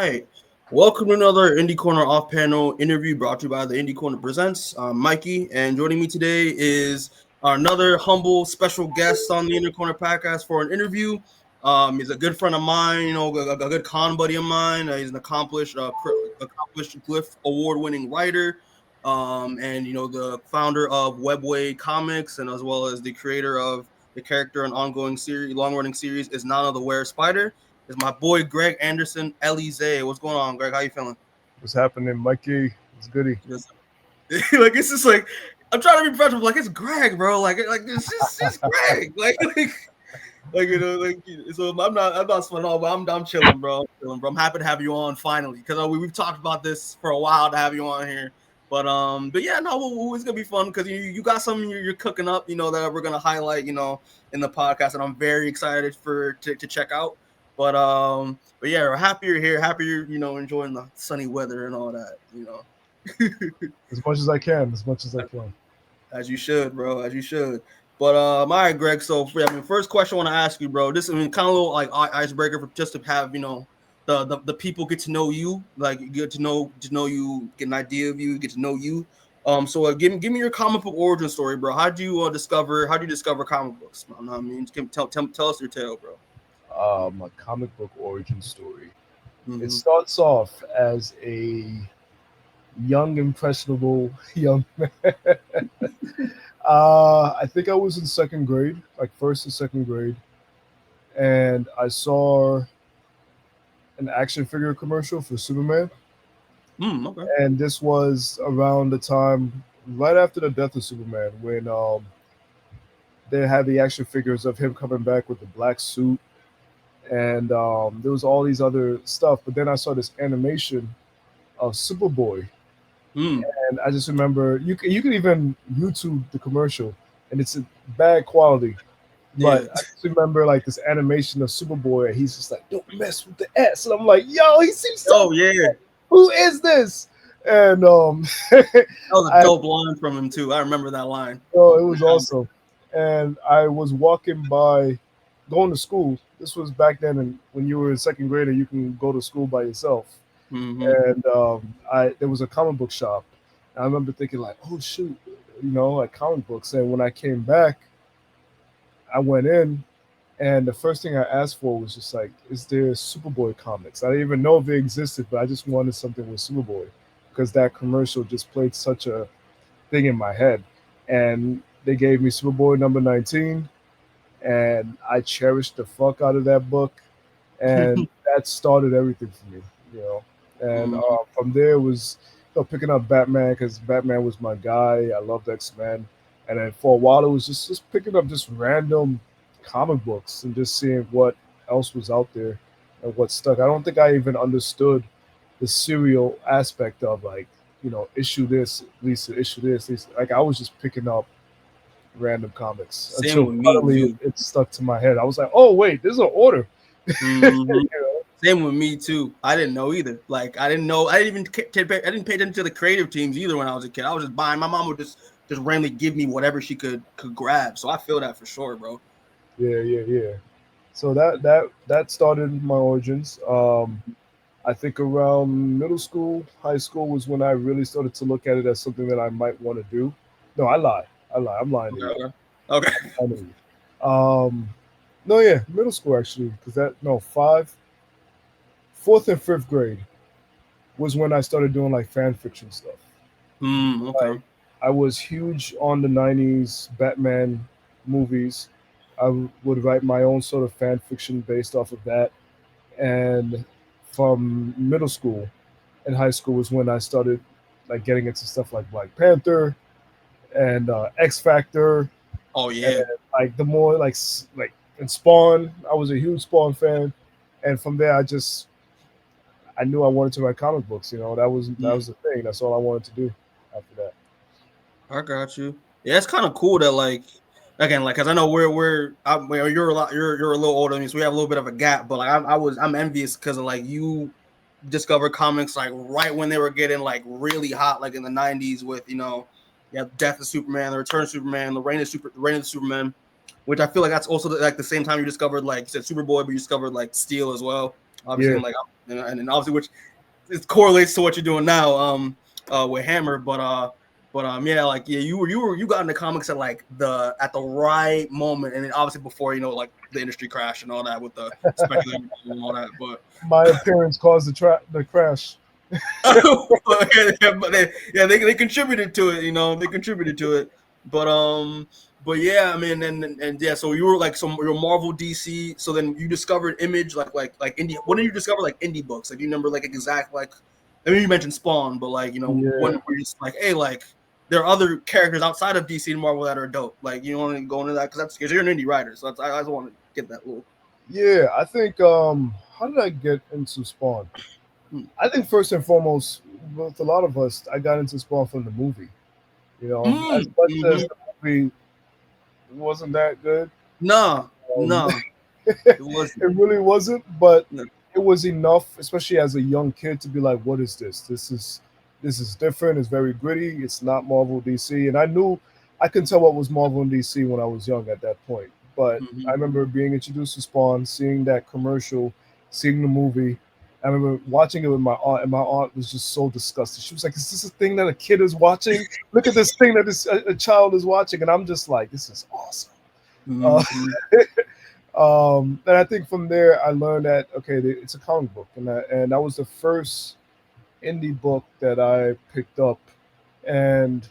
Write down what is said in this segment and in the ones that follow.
right. Welcome to another Indie Corner off-panel interview brought to you by the Indie Corner Presents. I'm Mikey, and joining me today is another humble special guest on the Indie Corner podcast for an interview. He's a good friend of mine, a good con buddy of mine. He's an accomplished Glyph award-winning writer, and the founder of Webway Comics, and as well as the creator of the character and ongoing series, long-running series is None of the Were Spider. Is my boy Greg Anderson Elysee. What's going on, Greg? How you feeling? What's happening, Mikey? It's goody. Like it's just like I'm trying to be professional. Like it's Greg, bro. Like it's just Greg. So I'm not sweating all, but I'm chilling, bro. I'm happy to have you on finally because we've talked about this for a while to have you on here. But yeah, no, it's gonna be fun because you got something you're cooking up, that we're gonna highlight, in the podcast, and I'm very excited to check out. But yeah, we're happy you're here. Happy you're enjoying the sunny weather and all that. As much as I can. As you should, bro. As you should. But all right, Greg. So first question I want to ask you, bro. This kind of a little like icebreaker for just to have the people get to know you, like get to know you, get an idea of you, get to know you. So give me your comic book origin story, bro. How do you discover comic books? I mean, tell us your tale, bro. My comic book origin story. Mm-hmm. It starts off as a young, impressionable young man. I think I was in second grade, like first and second grade, and I saw an action figure commercial for Superman. Okay. And this was around the time right after the death of Superman, when they had the action figures of him coming back with the black suit. And there was all these other stuff, but then I saw this animation of Superboy, and I just remember you can even YouTube the commercial, and it's a bad quality, but I just remember like this animation of Superboy, and he's just like, "Don't mess with the S," and I'm like, "Yo, he seems so cool. Who is this?" And that was a dope line from him too. I remember that line. Oh, it was awesome. And I was walking by, going to school. This was back then, and when you were a second grader, you can go to school by yourself. Mm-hmm. And there was a comic book shop. And I remember thinking like, oh shoot, like comic books. And when I came back, I went in, and the first thing I asked for was just like, is there Superboy comics? I didn't even know if they existed, but I just wanted something with Superboy because that commercial just played such a thing in my head. And they gave me Superboy number 19. And I cherished the fuck out of that book, and that started everything for me, And from there was picking up Batman because Batman was my guy. I loved X-Men, and then for a while it was just picking up just random comic books and just seeing what else was out there and what stuck. I don't think I even understood the serial aspect of like issue this, Lisa, issue this, Lisa. Like I was just picking up random comics until finally it stuck to my head. I was like, oh wait, there's an order. Mm-hmm. Same with me too. I didn't know either. Like I didn't pay attention to the creative teams either when I was a kid. I was just buying. My mom would just randomly give me whatever she could grab. So I feel that for sure, bro. Yeah. So that started my origins. I think around middle school, high school was when I really started to look at it as something that I might want to do. No, I lie. I'm lying to you. Okay. Middle school actually, because fourth and fifth grade was when I started doing like fan fiction stuff. Okay. Like, I was huge on the 90s Batman movies. I would write my own sort of fan fiction based off of that. And from middle school and high school was when I started like getting into stuff like Black Panther and X Factor. Oh yeah. And, like the more like and Spawn, I was a huge Spawn fan, and from there I knew I wanted to write comic books. That was the thing. That's all I wanted to do after that. I got you. Yeah, it's kind of cool that like again, like because I know you're a little older than me, so we have a little bit of a gap. But like I'm envious because of like you discovered comics like right when they were getting like really hot, like in the 90s with Death of Superman, The Return of Superman, The Reign of Superman, which I feel like that's also like the same time you discovered like you said Superboy, but you discovered like Steel as well. obviously, and like, and obviously, which it correlates to what you're doing now, with Hammer, yeah, like, yeah, you got into comics at like the right moment, and then obviously before, like the industry crash and all that with the speculation and all that, but my appearance caused the crash. they contributed to it, they contributed to it, but yeah, I mean, and yeah, so you were like you're Marvel, DC, so then you discovered Image, like indie. When did you discover like indie books? Like, do you remember like exact, like, I mean, you mentioned Spawn, but like, when were you just like, hey, like, there are other characters outside of DC and Marvel that are dope, like, you want to go into that because you're an indie writer, so I just want to get that little. Yeah, I think how did I get into Spawn? I think first and foremost, with a lot of us, I got into Spawn from the movie. As much as the movie wasn't that good. No, it really wasn't, but it was enough, especially as a young kid, to be like, "What is this? This is different. It's very gritty. It's not Marvel, DC." And I couldn't tell what was Marvel and DC when I was young at that point. But I remember being introduced to Spawn, seeing that commercial, seeing the movie. I remember watching it with my aunt, and my aunt was just so disgusted. She was like, "Is this a thing that a kid is watching? Look at this thing that a child is watching." And I'm just like, "This is awesome." And I think from there I learned that it's a comic book, and that was the first indie book that I picked up, and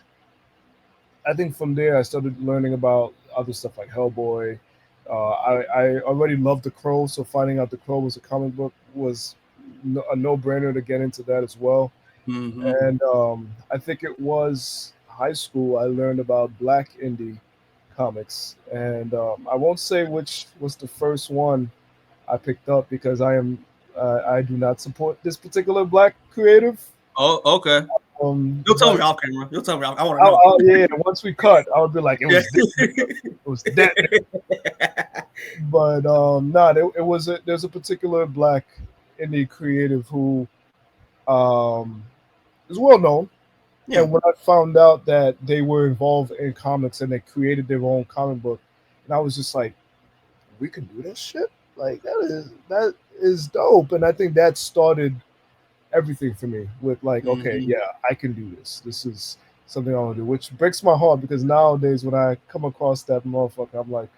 I think from there I started learning about other stuff like Hellboy. I already loved The Crow, so finding out The Crow was a comic book was a no-brainer to get into that as well. And I think it was high school I learned about Black indie comics, and I won't say which was the first one I picked up because I do not support this particular Black creative. Oh, okay. You'll tell me off camera. You'll tell me. I want to know. Yeah, once we cut, I would be like, it was that. But there's a particular Black indie creative who is well known. Yeah. And when I found out that they were involved in comics and they created their own comic book, and I was just like, we can do that shit? Like, that is dope. And I think that started everything for me with like, okay, yeah, I can do this. This is something I want to do, which breaks my heart because nowadays when I come across that motherfucker, I'm like,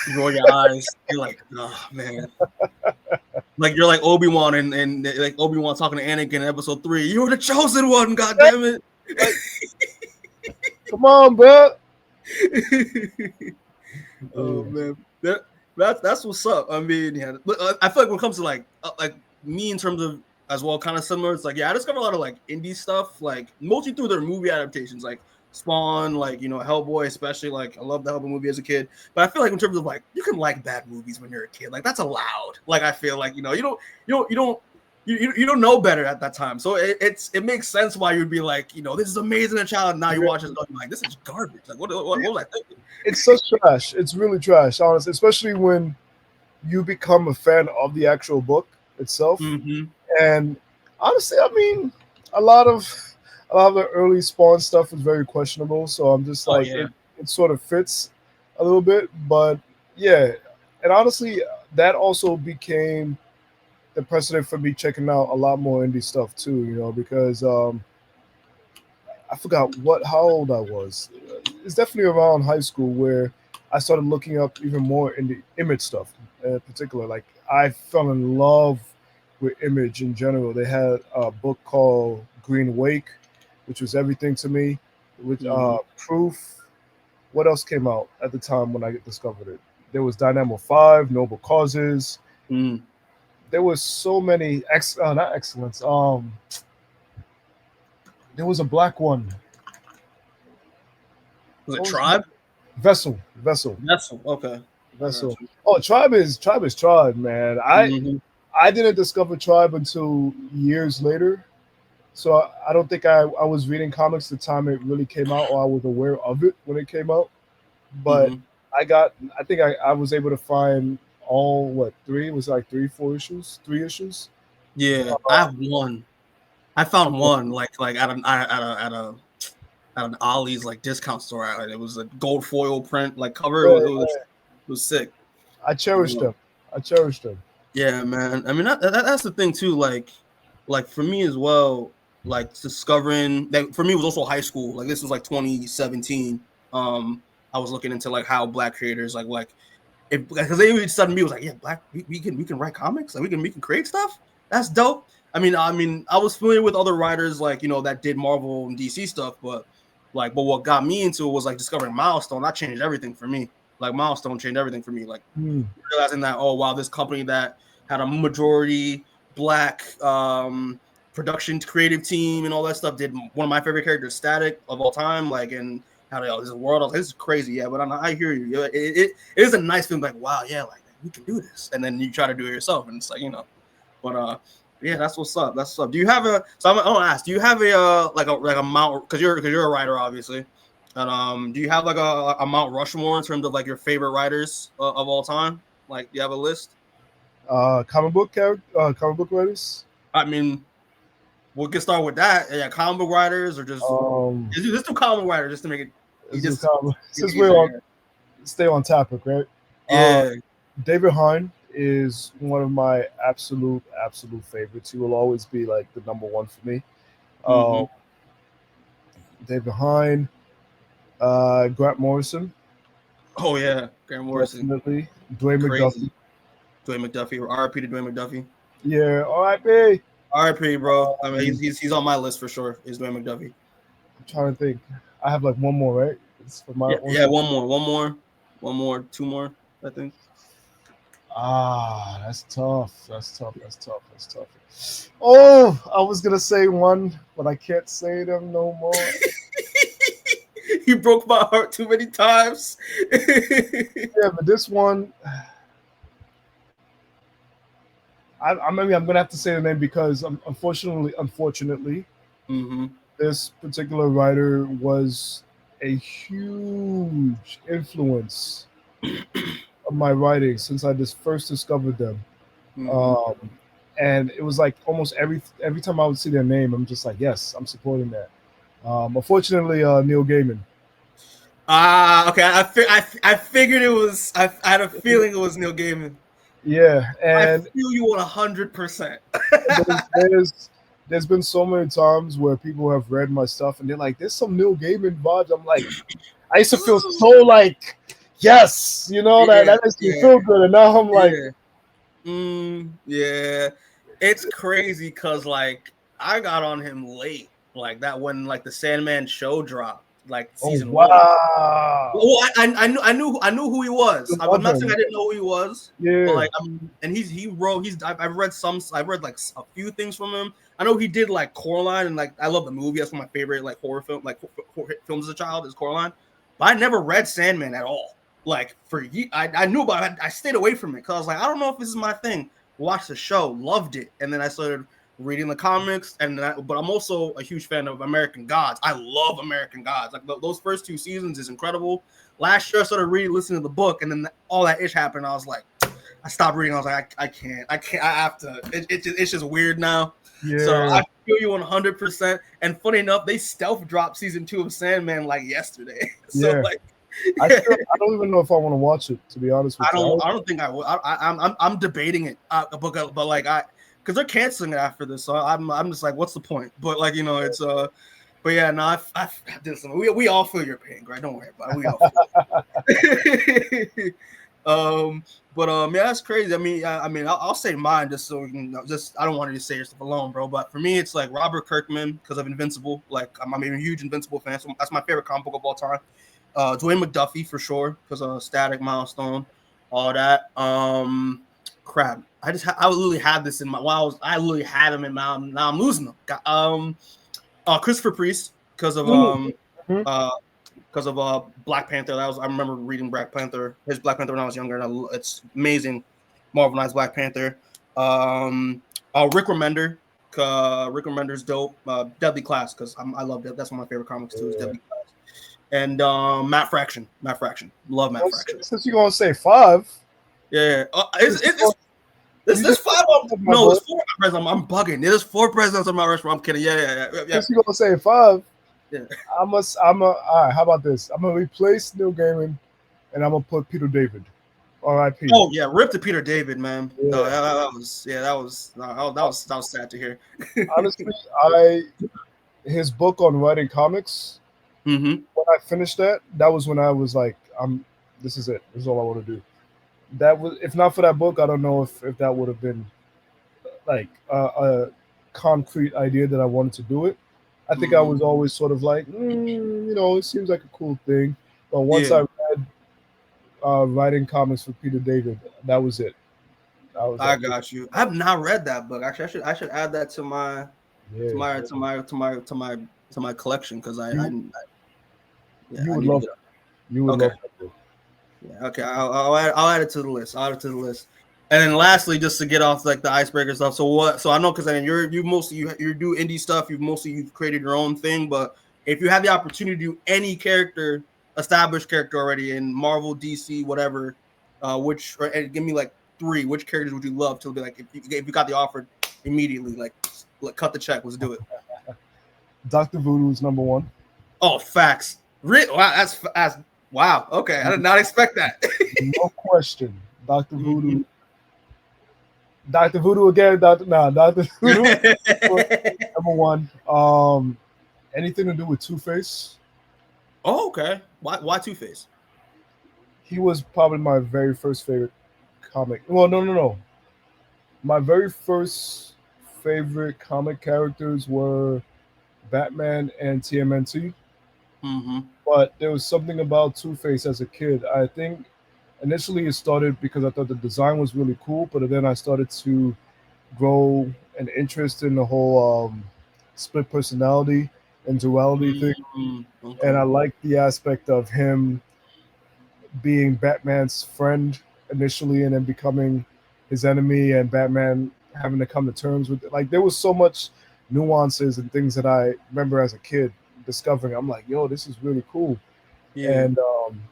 you roll your eyes. You're like, oh man. Like you're like Obi-Wan and like Obi-Wan talking to Anakin in episode 3. You were the chosen one, goddammit. Like, come on, bro. Oh man. That's what's up. I mean, yeah. But I feel like when it comes to like me in terms of as well, kind of similar. It's like, yeah, I discovered a lot of like indie stuff, like mostly through their movie adaptations, like Spawn, like, Hellboy, especially. Like, I love the Hellboy movie as a kid, but I feel like in terms of like, you can like bad movies when you're a kid, like that's allowed. Like, I feel like, you don't know better at that time, so it makes sense why you'd be like, this is amazing as a child. Now you watch it, you're like, this is garbage. Like, what was I thinking? It's such trash. It's really trash, honestly, especially when you become a fan of the actual book itself. And honestly, I mean, a lot of the early Spawn stuff is very questionable. So I'm just like, it sort of fits a little bit, but yeah. And honestly, that also became the precedent for me checking out a lot more indie stuff too. Because I forgot how old I was. It's definitely around high school where I started looking up even more indie Image stuff in particular. Like, I fell in love with Image in general. They had a book called Green Wake, which was everything to me. With Proof. What else came out at the time when I discovered it? There was Dynamo 5, Noble Causes. There was so many not excellence. There was a Black one. Was it Tribe? Vessel. Okay. Vessel. Oh, Tribe is Tribe, man. I didn't discover Tribe until years later. So I don't think I was reading comics the time it really came out, or I was aware of it when it came out. But I think I was able to find all, 3? It was like 3 issues. Yeah, I have one. I found one like at an Ollie's like discount store. It was a gold foil print like cover. It was sick. I cherished them. Yeah, man. I mean, that's the thing too. Like for me as well. Like discovering that for me was also high school. Like this was like 2017. I was looking into like how Black creators like if because they even suddenly was like, yeah, Black we can write comics, like we can create stuff. That's dope. I mean, I was familiar with other writers like that did Marvel and DC stuff, but what got me into it was like discovering Milestone. That changed everything for me. Like Milestone changed everything for me. Like realizing that, oh wow, this company that had a majority Black production creative team and all that stuff did one of my favorite characters, Static, of all time. Like, and how they this world, I was like, this is crazy. Yeah, but I hear you. It is a nice feeling, like, wow, yeah, like we can do this. And then you try to do it yourself, and it's like, but yeah, that's what's up. That's what's up. Do you have a? So I'm gonna ask. Do you have a like a Mount? Because you're a writer, obviously. And do you have like a Mount Rushmore in terms of like your favorite writers of all time? Like, do you have a list? Comic book writers. I mean, we can start with that. Yeah, comic book writers or just let's do comic book writers just to make it. Since we're stay on topic, right? Yeah. David Hine is one of my absolute favorites. He will always be like the number one for me. David Hine, Grant Morrison. Oh yeah, Grant Morrison. Definitely. Dwayne McDuffie. Dwayne McDuffie. R.I.P. to Dwayne McDuffie. Yeah, R.I.P. R.I.P. bro. I mean, he's on my list for sure. Is Dwayne McDuffie. I'm trying to think. I have like one more, right? It's for my one more, two more, I think. That's tough. Oh, I was gonna say one, but I can't say them no more. You broke my heart too many times. Yeah, but this one, I'm gonna have to say the name because unfortunately, this particular writer was a huge influence of my writing since I just first discovered them. And it was like almost every time I would see their name, I'm just like, yes, I'm supporting that. Unfortunately, Neil Gaiman. Okay. I figured it was. I had a feeling it was Neil Gaiman. Yeah, and I feel you 100%. There's been so many times where people have read my stuff and they're like, "There's some Neil Gaiman vibes." I'm like, I used to feel so like, yes, that makes me feel good, and now I'm like, yeah, it's crazy because like I got on him late, like that when like the Sandman show dropped. Like season one. Well, I knew who he was. I'm not saying I didn't know who he was. Yeah. But like, and he wrote. I've read like a few things from him. I know he did like Coraline, and like I love the movie. That's one of my favorite like horror films as a child is Coraline. But I never read Sandman at all. Like I knew about it. I stayed away from it because I was like, I don't know if this is my thing. Watched the show, loved it, and then I started reading the comics, but I'm also a huge fan of American Gods. I love American Gods. Like those first 2 seasons is incredible. Last year I started listening to the book, and then all that ish happened. I was like, I stopped reading. I was like, I can't. I have to. It's just weird now. Yeah. So I feel you 100%. And funny enough, they stealth dropped season 2 of Sandman like yesterday. So like, I don't even know if I want to watch it, to be honest with you. I don't think I will. I'm debating it, but like because they're canceling it after this, so I'm just like, what's the point? But like it's but yeah, no, I did something. We all feel your pain, right? Don't worry about it. We all feel it. Yeah, that's crazy. I mean, I'll say mine just so just I don't want you to say your stuff alone, bro. But for me, it's like Robert Kirkman because of Invincible. Like I'm a huge Invincible fan, so that's my favorite comic book of all time. Dwayne McDuffie for sure because of Static, Milestone, all that. Crap. I literally had this in my I literally had him in my now I'm losing them. Christopher Priest because of Black Panther. I remember reading his Black Panther when I was younger, and it's amazing. Marvelized Black Panther. Rick Remender. Rick Remender's dope. Deadly Class because I love that. That's one of my favorite comics too. Is Deadly Class. And Matt Fraction. Love Matt Fraction. Since you're gonna say 5. Yeah. There's 5 of them. No, there's 4 presidents. I'm bugging. There's 4 presidents on my restaurant. I'm kidding. Yeah. Since you're gonna say 5, yeah. all right, how about this? I'm gonna replace Neil Gaiman and I'm gonna put Peter David R.I.P. Oh yeah, rip to Peter David, man. Yeah. No, that was sad to hear. Honestly, his book on writing comics. Mm-hmm. When I finished that was when I was like, this is it. This is all I want to do. That was, if not for that book, I don't know if that would have been like a concrete idea that I wanted to do it. I think I was always sort of like, it seems like a cool thing. But once I read writing comics for Peter David, that was it. I got you. I have not read that book. Actually, I should add that to my collection because you would love it. You would love that book. Yeah, okay. I'll add it to the list. And then lastly, just to get off like the icebreaker stuff. So I know because you do indie stuff. You've created your own thing. But if you have the opportunity to do any established character already in Marvel, DC, whatever, and give me like 3. Which characters would you love to be like if you got the offer immediately? Like cut the check. Let's do it. Dr. Voudou is number 1. Oh, facts. Wow, that's wow. Okay, I did not expect that. No question. Dr. Voudou. Dr. Voudou again. Dr. Voudou. Number 1. Anything to do with Two-Face. Oh, okay. Why Two-Face? He was probably my very first favorite comic. Well, no. My very first favorite comic characters were Batman and TMNT. Mm-hmm. But there was something about Two-Face as a kid. I think initially it started because I thought the design was really cool, but then I started to grow an interest in the whole split personality and duality thing. Okay. And I liked the aspect of him being Batman's friend initially and then becoming his enemy and Batman having to come to terms with it. Like there was so much nuances and things that I remember as a kid discovering. I'm like, yo, this is really cool. Yeah. And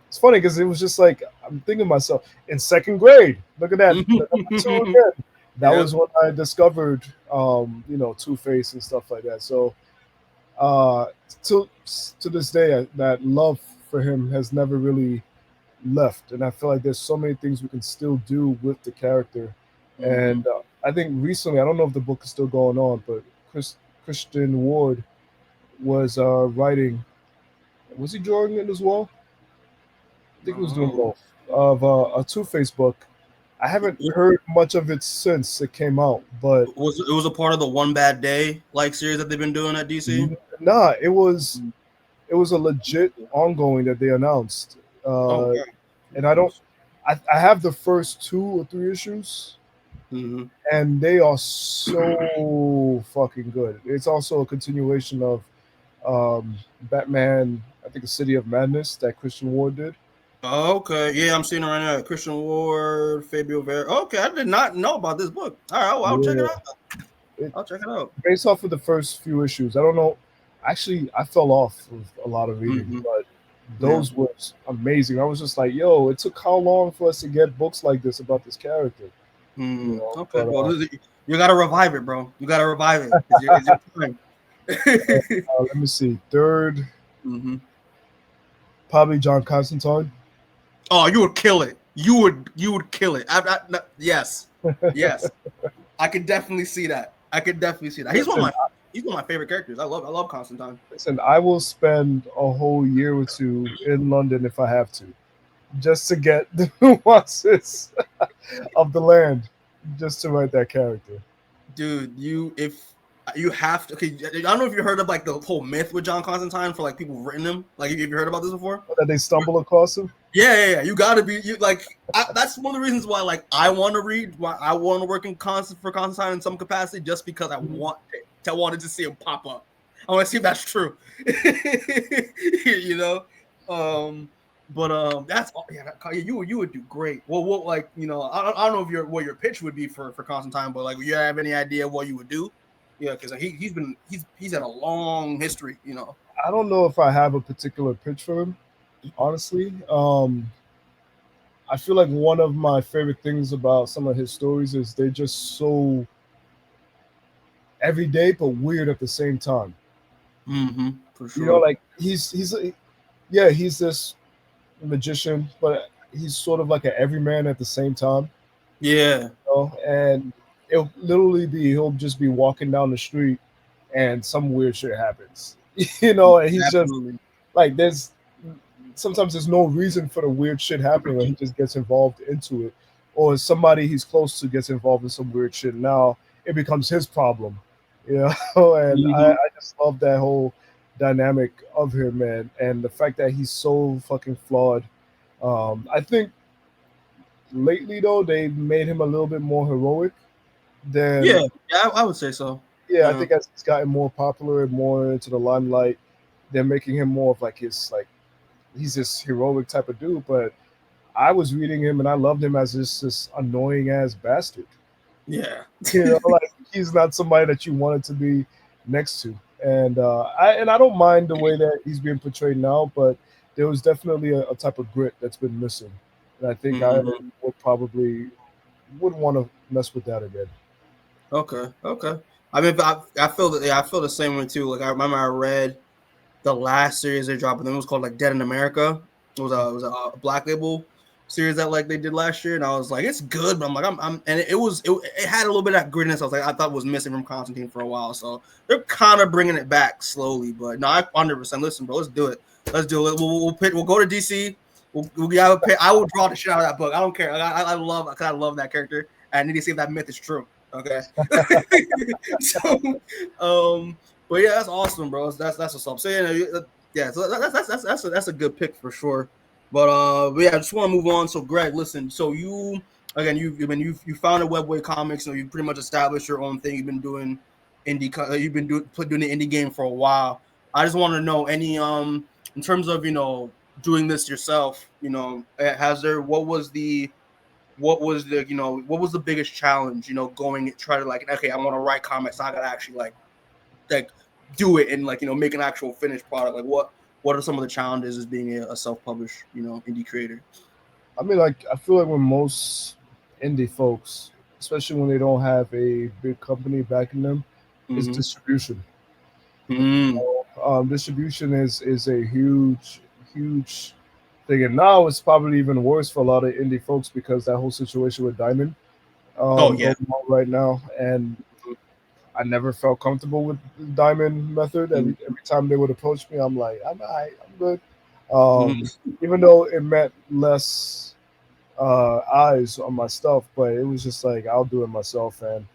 it's funny because it was just like, I'm thinking to myself, in 2nd grade, look at that. That was when I discovered, Two-Face and stuff like that. So to this day, that love for him has never really left. And I feel like there's so many things we can still do with the character. And I think recently, I don't know if the book is still going on, but Christian Ward was writing. Was he drawing it as well? I think he was doing both of a Two-Face book. I haven't heard much of it since it came out, but it was a part of the One Bad Day like series that they've been doing at DC. Nah, it was a legit ongoing that they announced. And I have the first 2 or 3 issues. Mm-hmm. And they are so fucking good. It's also a continuation of Batman, I think, the City of Madness that Christian Ward did. Oh, okay. Yeah, I'm seeing it right now. Christian Ward, Fabio Vera. Okay, I did not know about this book. All right, I'll check it out. I'll check it out. Based off of the first few issues. I don't know. Actually, I fell off with a lot of reading, but those were amazing. I was just like, yo, it took how long for us to get books like this about this character? Okay, well, you got to revive it, bro. You got to revive it. It's your time. Let me see. 3rd, probably John Constantine. Oh, you would kill it. You would kill it. Yes. I could definitely see that. He's one of my favorite characters. I love Constantine. Listen, I will spend a whole year or 2 in London if I have to, just to get the nuances of the land, just to write that character. Dude, you have to. Okay, I don't know if you heard of like the whole myth with John Constantine for like people who've written him. Like, have you heard about this before? That they stumble across him. Yeah. You got to be that's one of the reasons why I want to read. Why I want to work for Constantine in some capacity, just because I wanted to see him pop up. I want to see if that's true. But that's you would do great. Well, I don't know if what your pitch would be for Constantine, but like, you have any idea what you would do? Yeah, because he's had a long history. I don't know if I have a particular pitch for him, honestly. I feel like one of my favorite things about some of his stories is they're just so everyday but weird at the same time. For sure. Like he's this magician, but he's sort of like an everyman at the same time. Yeah. You know? And it'll literally be he'll just be walking down the street and some weird shit happens. You know, and he's Absolutely. just like sometimes there's no reason for the weird shit happening, or he just gets involved into it, or somebody he's close to gets involved in some weird shit. Now it becomes his problem, you know. And I just love that whole dynamic of him, man, and the fact that he's so fucking flawed. I think lately though they made him a little bit more heroic than Yeah, I would say so. yeah. I think as he's gotten more popular and more into the limelight, they're making him more of like he's this heroic type of dude. But I was reading him and I loved him as this annoying ass bastard. Yeah. You know, like he's not somebody that you wanted to be next to. And I don't mind the way that he's being portrayed now, but there was definitely a type of grit that's been missing. And I think I wouldn't want to mess with that again. Okay. I mean, I feel that. Yeah, I feel the same way too. Like I remember I read the last series they dropped, and it was called like Dead in America. It was a Black Label series that like they did last year, and I was like, it's good, but I'm like, and it had a little bit of that grittiness. I was like, I thought was missing from Constantine for a while, so they're kind of bringing it back slowly. But no, I 100% listen, bro. Let's do it. We'll go to DC. I will draw the shit out of that book. I don't care. I love that character. I need to see if that myth is true. Okay. So, but yeah, that's awesome, bro. That's what's up. So yeah, so that's a good pick for sure. But yeah, I just want to move on. So Greg, listen. So you founded Webway Comics. So you pretty much established your own thing. You've been doing doing the indie game for a while. I just want to know any in terms of doing this yourself. What was the biggest challenge, going and try to like, okay, I want to write comics, I gotta actually like do it and like, make an actual finished product. Like what are some of the challenges as being a self-published, indie creator? I mean, like I feel like when most indie folks, especially when they don't have a big company backing them, is distribution. Distribution is a huge thing, and now it's probably even worse for a lot of indie folks because that whole situation with Diamond going on right now, and I never felt comfortable with the Diamond method. Every time they would approach me, I'm like, I'm good. Even though it meant less eyes on my stuff, but it was just like I'll do it myself. And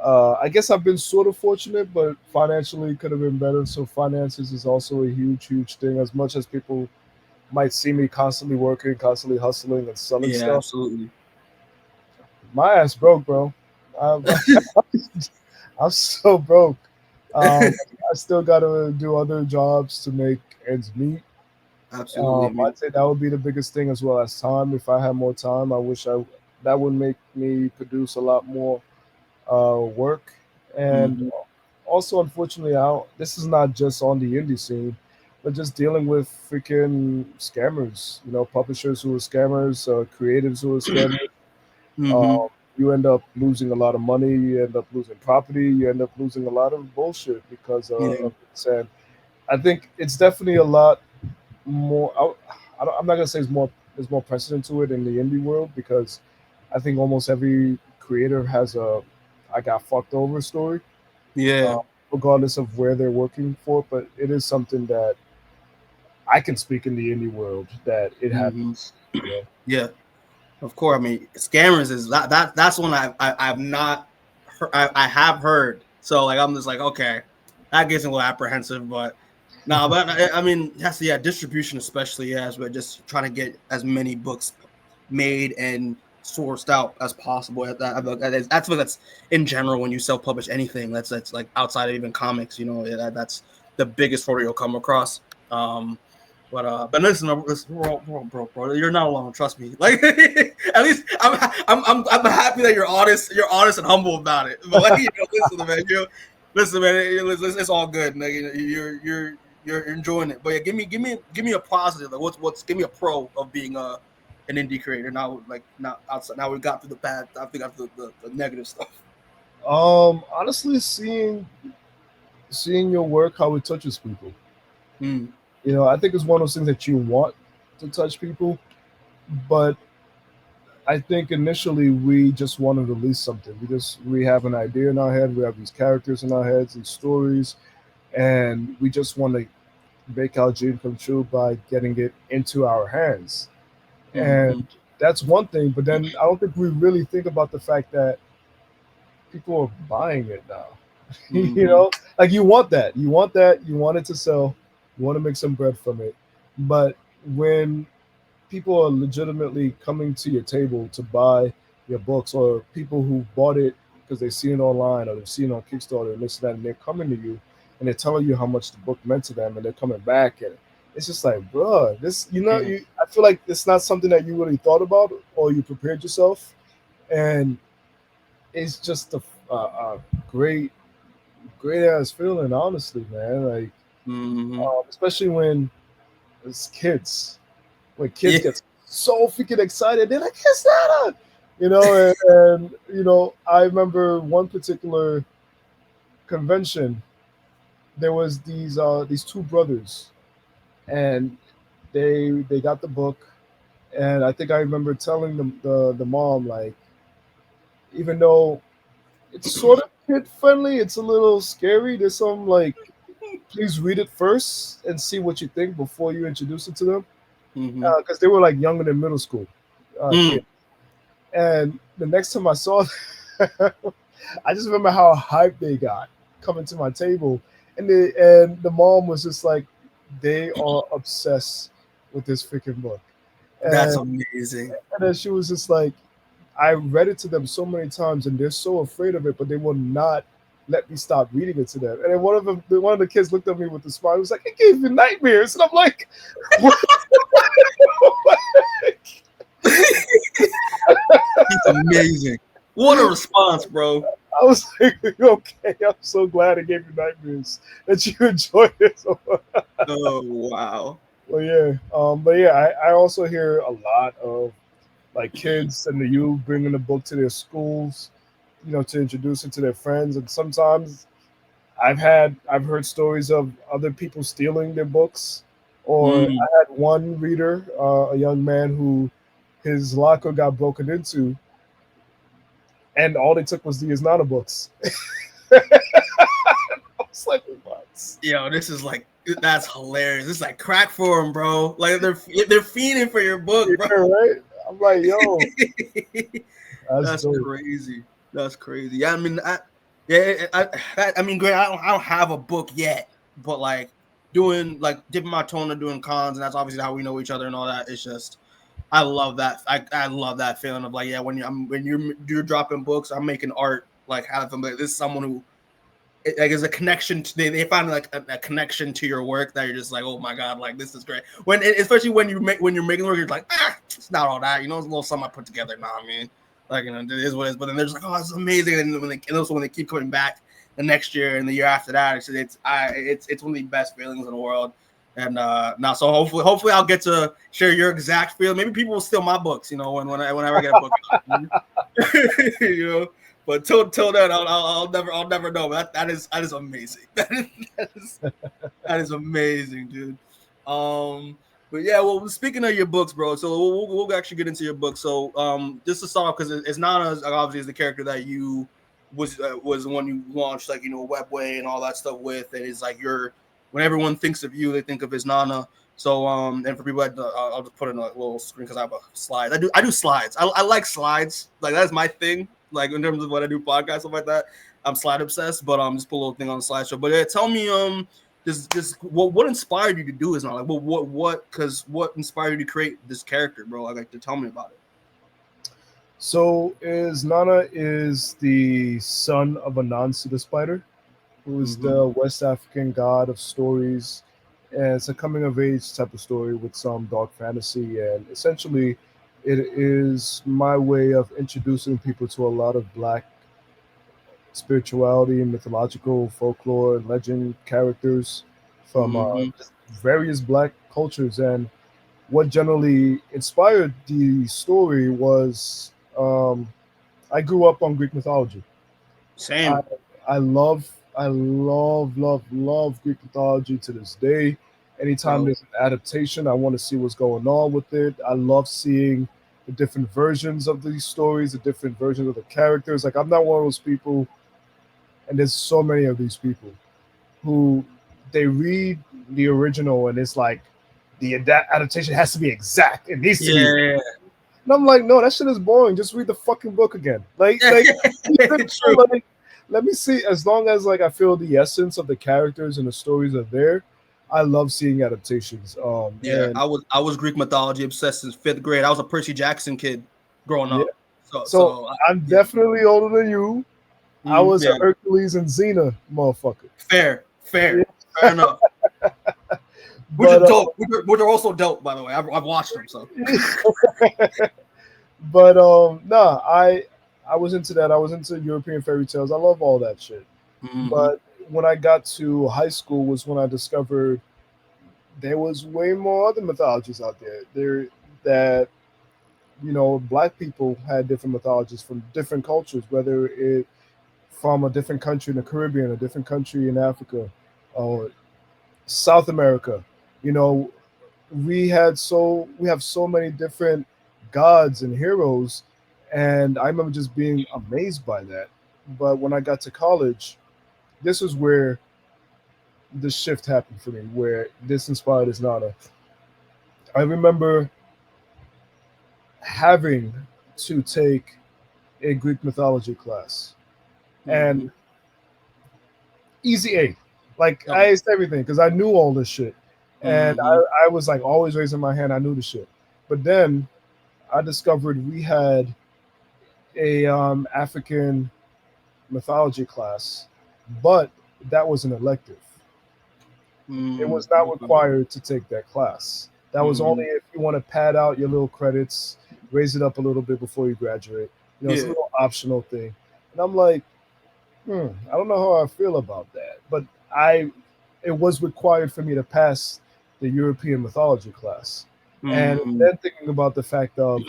I guess I've been sort of fortunate, but financially could have been better. So finances is also a huge thing. As much as people might see me constantly working, constantly hustling and selling stuff. Absolutely. My ass broke, bro. I'm so broke. I still got to do other jobs to make ends meet. Absolutely. I'd say that would be the biggest thing, as well as time. If I had more time, I wish that would make me produce a lot more work. And also, unfortunately, this is not just on the indie scene, but just dealing with freaking scammers. Publishers who are scammers, creatives who are scammers. You end up losing a lot of money. You end up losing property. You end up losing a lot of bullshit because of this. And I think it's definitely a lot more. I'm not gonna say there's more precedent to it in the indie world, because I think almost every creator has a "I got fucked over" story. Regardless of where they're working for, but it is something that I can speak in the indie world that it happens. Yeah, of course. I mean, scammers is that's one I've not heard, I have heard. So like I'm just like, okay, that gets a little apprehensive, but no, but I mean, distribution especially, as we're just trying to get as many books made and sourced out as possible. That's in general when you self-publish anything. That's like outside of even comics. That's the biggest hurdle you'll come across. But listen, bro, you're not alone. Trust me. Like, at least I'm happy that you're honest and humble about it. But like, listen, man, it's all good. Like, you're enjoying it. But yeah, give me a positive. Like, give me a pro of being an indie creator. Now, like, not outside. Now we got through the bad. I think got through the negative stuff. Honestly, seeing your work, how it touches people. I think it's one of those things that you want to touch people, but I think initially we just wanted to release something. We have an idea in our head. We have these characters in our heads, these stories, and we just want to make our dream come true by getting it into our hands. Mm-hmm. And that's one thing. But then I don't think we really think about the fact that people are buying it now. You Mm-hmm. know, like you want that. You want that. You want it to sell. You want to make some bread from it. But when people are legitimately coming to your table to buy your books, or people who bought it because they've seen it online or they've seen it on Kickstarter and this and that, and they're coming to you and they're telling you how much the book meant to them, and they're coming back, and it's just like, bro, this, I feel like it's not something that you really thought about or you prepared yourself, and it's just a great, great ass feeling, honestly, man. Like, Mm-hmm. especially when it's kids, when kids Yeah. get so freaking excited, they're like, "It's Santa!" And I remember one particular convention. There was these two brothers, and they got the book, and I think I remember telling the mom, like, even though it's sort of kid friendly, it's a little scary. There's some, like, please read it first and see what you think before you introduce it to them, Mm-hmm. because they were like younger than middle school Mm. kids. And the next time I saw them, I just remember how hyped they got coming to my table, and the mom was just like, they are obsessed with this freaking book, That's and amazing. then she was just like, I read it to them so many times, and they're so afraid of it, but they will not let me stop reading it to them. And then one of the kids looked at me with a smile. He was like, "It gave you nightmares," and I'm like, "What?" He's amazing. What a response, bro. I was like, "Okay, I'm so glad it gave you nightmares that you enjoyed it so much." Oh wow. But yeah, I also hear a lot of like kids and the youth bringing the book to their schools, to introduce it to their friends, and sometimes I've heard stories of other people stealing their books, or Mm. I had one reader, a young man who his locker got broken into, and all they took was the Isnana books. I was like, what? Yo, this is like that's hilarious. It's like crack for them, bro. Like they're fiending for your book, bro. Yeah, right. I'm like, yo, that's That's dope. crazy. That's crazy. Yeah, I mean, yeah, I mean, great. I don't have a book yet, but like doing like dipping my toe into doing cons, and that's obviously how we know each other and all that. It's just I love that. I love that feeling of like, yeah, when you're dropping books, I'm making art. Like having like this is someone who like is a connection to they find like a connection to your work that you're just like, oh my god, like this is great. Especially when you're making work, you're like, it's not all that, it's a little something I put together. Nah, I mean, like it is what it is. But then there's like, oh, it's amazing. And also when they keep coming back the next year and the year after that, it's one of the best feelings in the world. And now, so hopefully I'll get to share your exact feel. Maybe people will steal my books, whenever I get a book out. But till then, I'll never know. But that is amazing. That is amazing, dude. But yeah, well, speaking of your books, bro. So we'll actually get into your book. So just to start off, because it's not as obviously as the character that you was the one you launched, like Webway and all that stuff with, and it's like when everyone thinks of you, they think of his Nana. So and for people, I'll just put in a little screen because I have a slide. I do slides. I like slides. Like that's my thing. Like in terms of what I do, podcasts stuff like that. I'm slide obsessed, but just put a little thing on the slideshow. But tell me just what inspired you to do this now? Like what inspired you to create this character, bro? I'd like to tell me about it. So is Nana is the son of a non-pseudo spider, who is Mm-hmm. the West African god of stories. And it's a coming of age type of story with some dark fantasy. And essentially, it is my way of introducing people to a lot of Black spirituality, mythological, folklore, legend characters from Mm-hmm. just various Black cultures. And what generally inspired the story was I grew up on Greek mythology. I Same. I love Greek mythology to this day, Anytime there's an adaptation, I want to see what's going on with it. I love seeing the different versions of these stories, the different versions of the characters. Like, I'm not one of those people, and there's so many of these people who they read the original and it's like the adaptation has to be exact. It needs to be. Yeah. And I'm like, no, that shit is boring. Just read the fucking book again. Like, True. like, let me see. As long as like I feel the essence of the characters and the stories are there, I love seeing adaptations. Yeah, And I was Greek mythology obsessed since 5th grade. I was a Percy Jackson kid growing yeah. up. So I'm yeah. definitely older than you. I was a Hercules and Xena motherfucker. Fair Yeah. enough. Which are dope. Which are also dope, by the way. I've watched them. So, but nah, I was into that. I was into European fairy tales. I love all that shit. But when I got to high school was when I discovered there was way more other mythologies out there. That Black people had different mythologies from different cultures, whether it from a different country in the Caribbean, a different country in Africa, or South America. We have so many different gods and heroes, and I remember just being amazed by that. But when I got to college, this is where the shift happened for me, where this inspired Isnana. I remember having to take a Greek mythology class, and easy A. Like, I aced everything because I knew all this shit. And I was like always raising my hand. I knew the shit. But then I discovered we had a African mythology class, but that was an elective. It was not required to take that class. That was only if you want to pad out your little credits, raise it up a little bit before you graduate. It's a little optional thing. And I'm like, I don't know how I feel about that. But it was required for me to pass the European mythology class. And then thinking about the fact of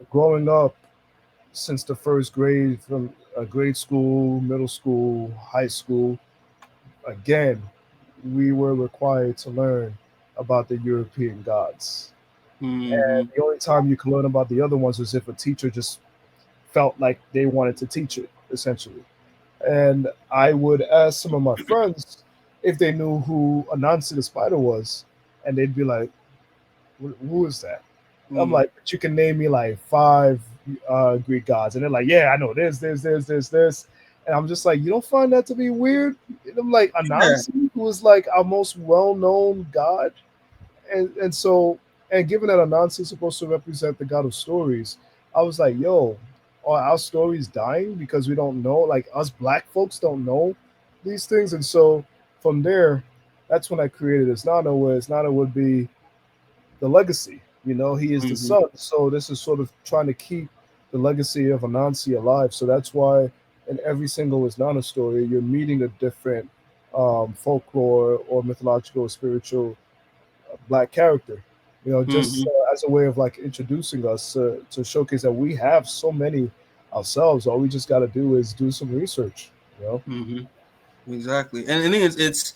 growing up since the first grade, from grade school, middle school, high school, again, we were required to learn about the European gods. And the only time you can learn about the other ones was if a teacher just felt like they wanted to teach it, essentially. And I would ask some of my friends if they knew who Anansi the spider was, and they'd be like, who is that? I'm like, but you can name me like 5 Greek gods. And they're like, yeah, I know this. And I'm just like, you don't find that to be weird? And I'm like, Anansi, who is like our most well-known god. And so, given that Anansi is supposed to represent the god of stories, I was like, yo, are our stories dying because we don't know? Like, us Black folks don't know these things. And so from there, that's when I created Isnana, where Isnana would be the legacy. He is the son. So this is sort of trying to keep the legacy of Anansi alive. So that's why in every single Isnana story, you're meeting a different folklore or mythological or spiritual Black character. Just as a way of like introducing us to showcase that we have so many ourselves. All we just got to do is do some research. Exactly. And the thing is, it's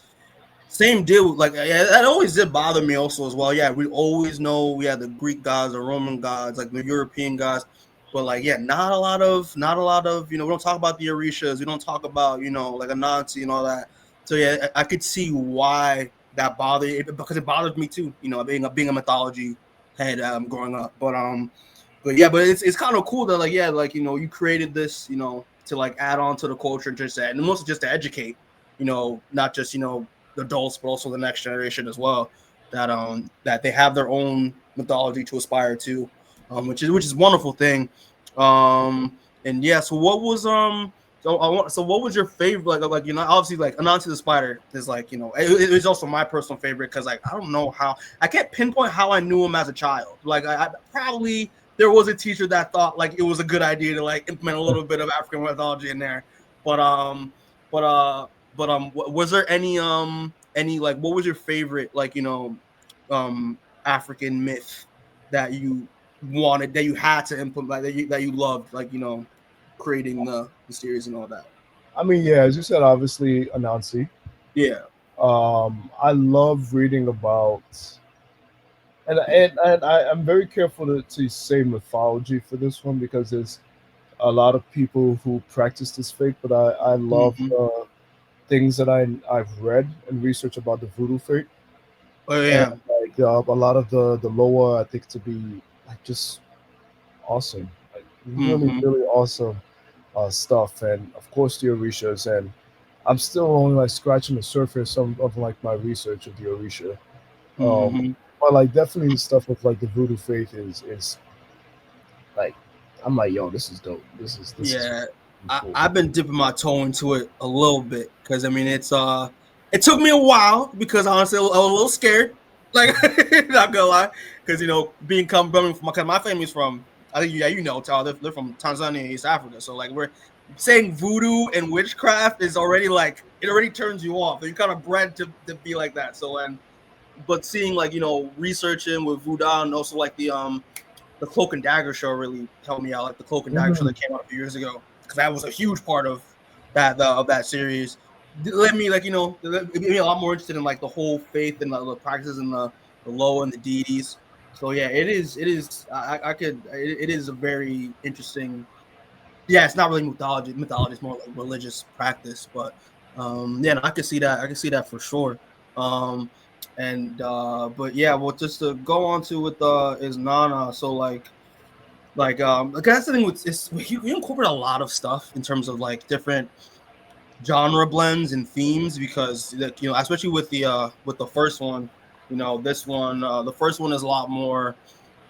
same deal. Like, that always did bother me also as well. Yeah, we always know we had the Greek gods, the Roman gods, like the European gods, but like, not a lot of, we don't talk about the Orishas, we don't talk about, like Anansi and all that. So yeah, I could see why that bothered, because it bothered me too. Being a mythology head growing up, but it's kind of cool that you created this, to like add on to the culture, and mostly just to educate, not just the adults, but also the next generation as well, that they have their own mythology to aspire to, which is a wonderful thing. And yeah, so what was what was your favorite, obviously like Anansi the Spider is like, it's also my personal favorite, because like I don't know how, I can't pinpoint how I knew him as a child. Like I probably, there was a teacher that thought like it was a good idea to like implement a little bit of African mythology in there, but was there any like, what was your favorite African myth that you wanted, that you had to implement, that you loved, creating the series and all that? I mean, yeah, as you said, obviously Anansi. Yeah. I love reading about, I'm very careful to say mythology for this one because there's a lot of people who practice this faith, but I love Hmm. things that I've read and research about the voodoo faith, Oh and yeah. like a lot of the lower I think to be like just awesome, like really Hmm. really awesome stuff, and of course the Orishas, and I'm still only like scratching the surface of like my research of the Orisha. Um, Hmm. but like definitely the stuff with like the voodoo faith is like I'm like, yo, this is dope. This is Yeah, cool. I've been dipping my toe into it a little bit because I mean it took me a while because honestly I was a little scared, like not gonna lie, because being coming from because my family's from, I think, yeah, Tal, they're from Tanzania, East Africa, so like we're saying voodoo and witchcraft is already like it already turns you off. You're kind of bred to be like that. So and but seeing like researching with Voudou and also like the Cloak and Dagger show really helped me out. Like the Cloak and Dagger show Mhm. that came out a few years ago, because that was a huge part of that series. It led me like it made me a lot more interested in like the whole faith and the practices and the law and the deities. So yeah, it is. I could. It is a very interesting. Yeah, it's not really mythology. Mythology is more like religious practice, but yeah, no, I could see that. I could see that for sure. Um, and but yeah, well, just to go on to with is Nana. So like that's the thing with is you incorporate a lot of stuff in terms of like different genre blends and themes because like especially with the first one, this one the first one is a lot more.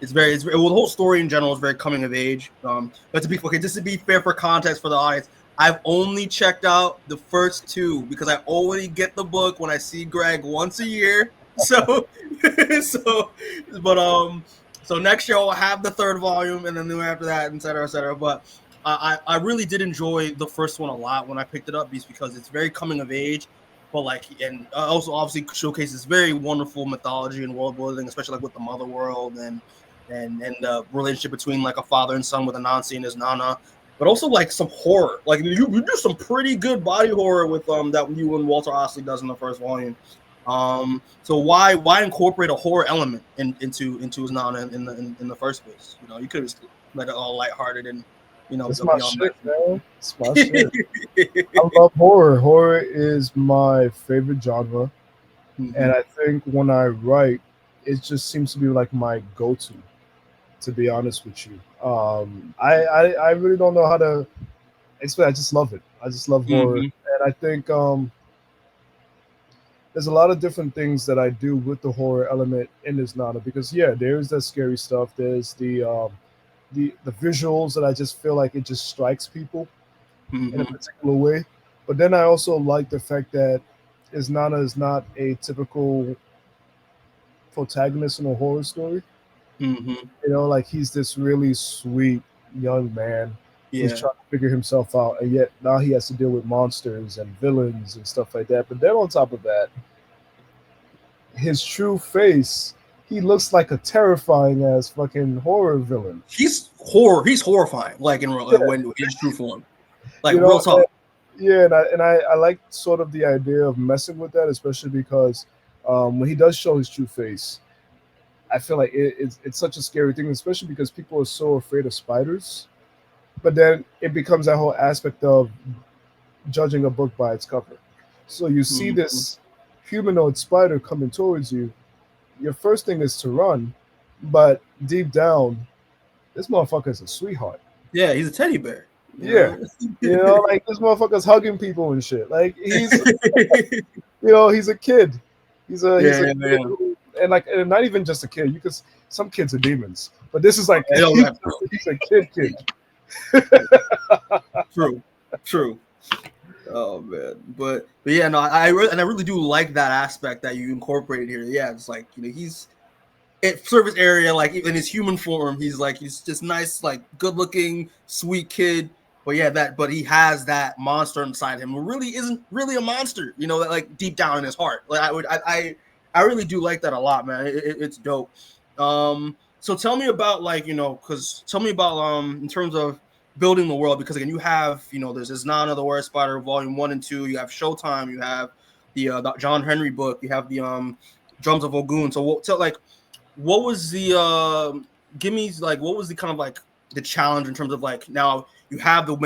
Well, the whole story in general is very coming of age. But to be okay, just to be fair for context for the audience, I've only checked out the first two because I only get the book when I see Greg once a year. So, so, but so next year I'll have the third volume, and then the after that, et cetera, et cetera. But I really did enjoy the first one a lot when I picked it up, because it's very coming of age, but like and also obviously showcases very wonderful mythology and world building, especially like with the Mother World and the relationship between like a father and son with Anansi and his Nana, but also like some horror. Like you do some pretty good body horror with that you and Walter Osley does in the first volume. So why incorporate a horror element into his Nana in the first place? You could have let it all lighthearted and It's go my beyond shit, man. It's my shit. that. I love horror. Horror is my favorite genre, and Hmm. I think when I write, it just seems to be like my go-to. To be honest with you, I really don't know how to explain. I just love it. I just love horror, Hmm. and I think there's a lot of different things that I do with the horror element in this Nana because yeah, there's that scary stuff. There's the visuals that I just feel like it just strikes people in a Hmm. particular way. But then I also like the fact that Isnana is not a typical protagonist in a horror story. Hmm. You know, like he's this really sweet young man who's Yeah. trying to figure himself out, and yet now he has to deal with monsters and villains and stuff like that. But then on top of that, his true face, he looks like a terrifying ass fucking horror villain. He's horrifying, like in real, Yeah, when in his true form, like you real know, talk. yeah, and I like sort of the idea of messing with that, especially because when he does show his true face, I feel like it's such a scary thing, especially because people are so afraid of spiders. But then it becomes that whole aspect of judging a book by its cover. So you see Mhm. this humanoid spider coming towards you. Your first thing is to run, but deep down, this motherfucker is a sweetheart. Yeah, he's a teddy bear. Yeah. You know, like this motherfucker's hugging people and shit. Like he's a kid. He's a Yeah, kid man. and like and not even just a kid. You could some kids are demons, but this is like I know that. he's a kid. True, true. Oh man, but yeah, no, I really do like that aspect that you incorporated here. Yeah, it's like he's at surface area, like in his human form, he's just nice, like good looking, sweet kid. But yeah, but he has that monster inside him who really isn't really a monster, that like deep down in his heart. Like I really do like that a lot, man. It's dope. So tell me about like, because tell me about in terms of building the world, because again, you have, there's this Nana the War Spider volume 1 and 2, you have Showtime, you have the John Henry book. You have the Drums of Ogun. So what was the give me like what was the kind of like the challenge in terms of like now you have the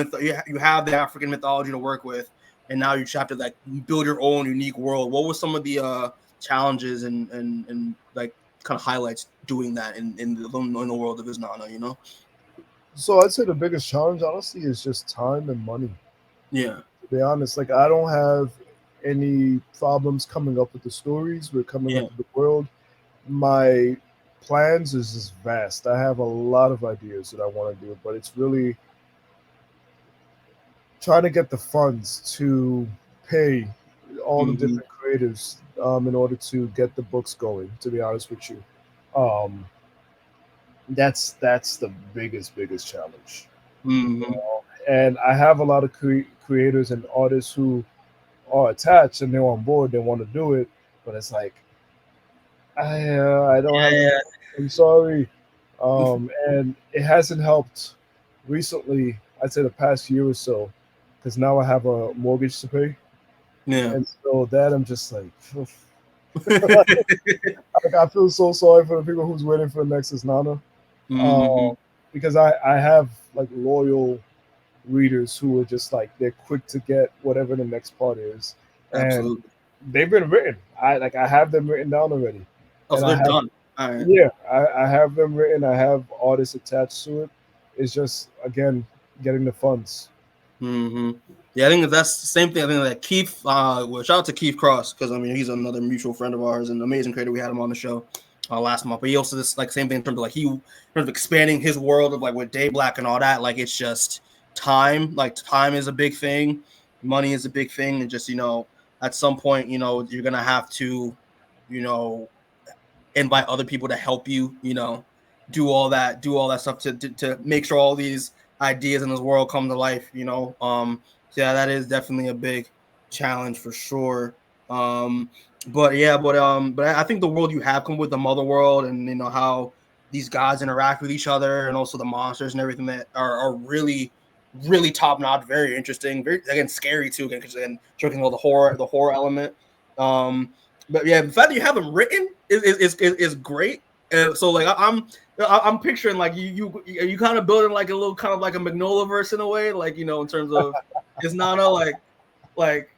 you have the African mythology to work with, and now you just have to like build your own unique world. What was some of the challenges and like kind of highlights doing that in the world of Isnana, you know? So I'd say the biggest challenge, honestly, is just time and money. Yeah. To be honest, like I don't have any problems coming up with the stories. We're coming up with the world. My plans is just vast. I have a lot of ideas that I want to do, but it's really trying to get the funds to pay all the different creators in order to get the books going. To be honest with you, that's the biggest challenge. You know? And I have a lot of creators and artists who are attached and they're on board. They want to do it, but it's like I don't have. I'm sorry, and it hasn't helped recently. I'd say the past year or so, because now I have a mortgage to pay. Yeah. And so that I'm just like, like I feel so sorry for the people who's waiting for the next Isnana. Because I have like loyal readers who are just like they're quick to get whatever the next part is. And they've been written. I have them written down already. Oh, so they're done. All right. Yeah, I have them written. I have artists attached to it. It's just again getting the funds. Yeah, I think that's the same thing. I think that Keith, well, shout out to Keith Cross, because I mean he's another mutual friend of ours and amazing creator. We had him on the show last month. But he also this like same thing in terms of like in terms of expanding his world of like with Day Black and all that. Like it's just time. Like time is a big thing, money is a big thing, and just at some point you're gonna have to invite other people to help you do all that stuff to make sure all these ideas in this world come to life. Yeah, that is definitely a big challenge for sure. But I think the world you have come with the mother world and how these gods interact with each other and also the monsters and everything that are really top notch, very interesting, very again scary too, again because again talking about the horror element. But yeah, the fact that you have them written is great. So like I'm picturing like you kind of building like a little kind of like a Magnolia verse in a way, like in terms of it's not like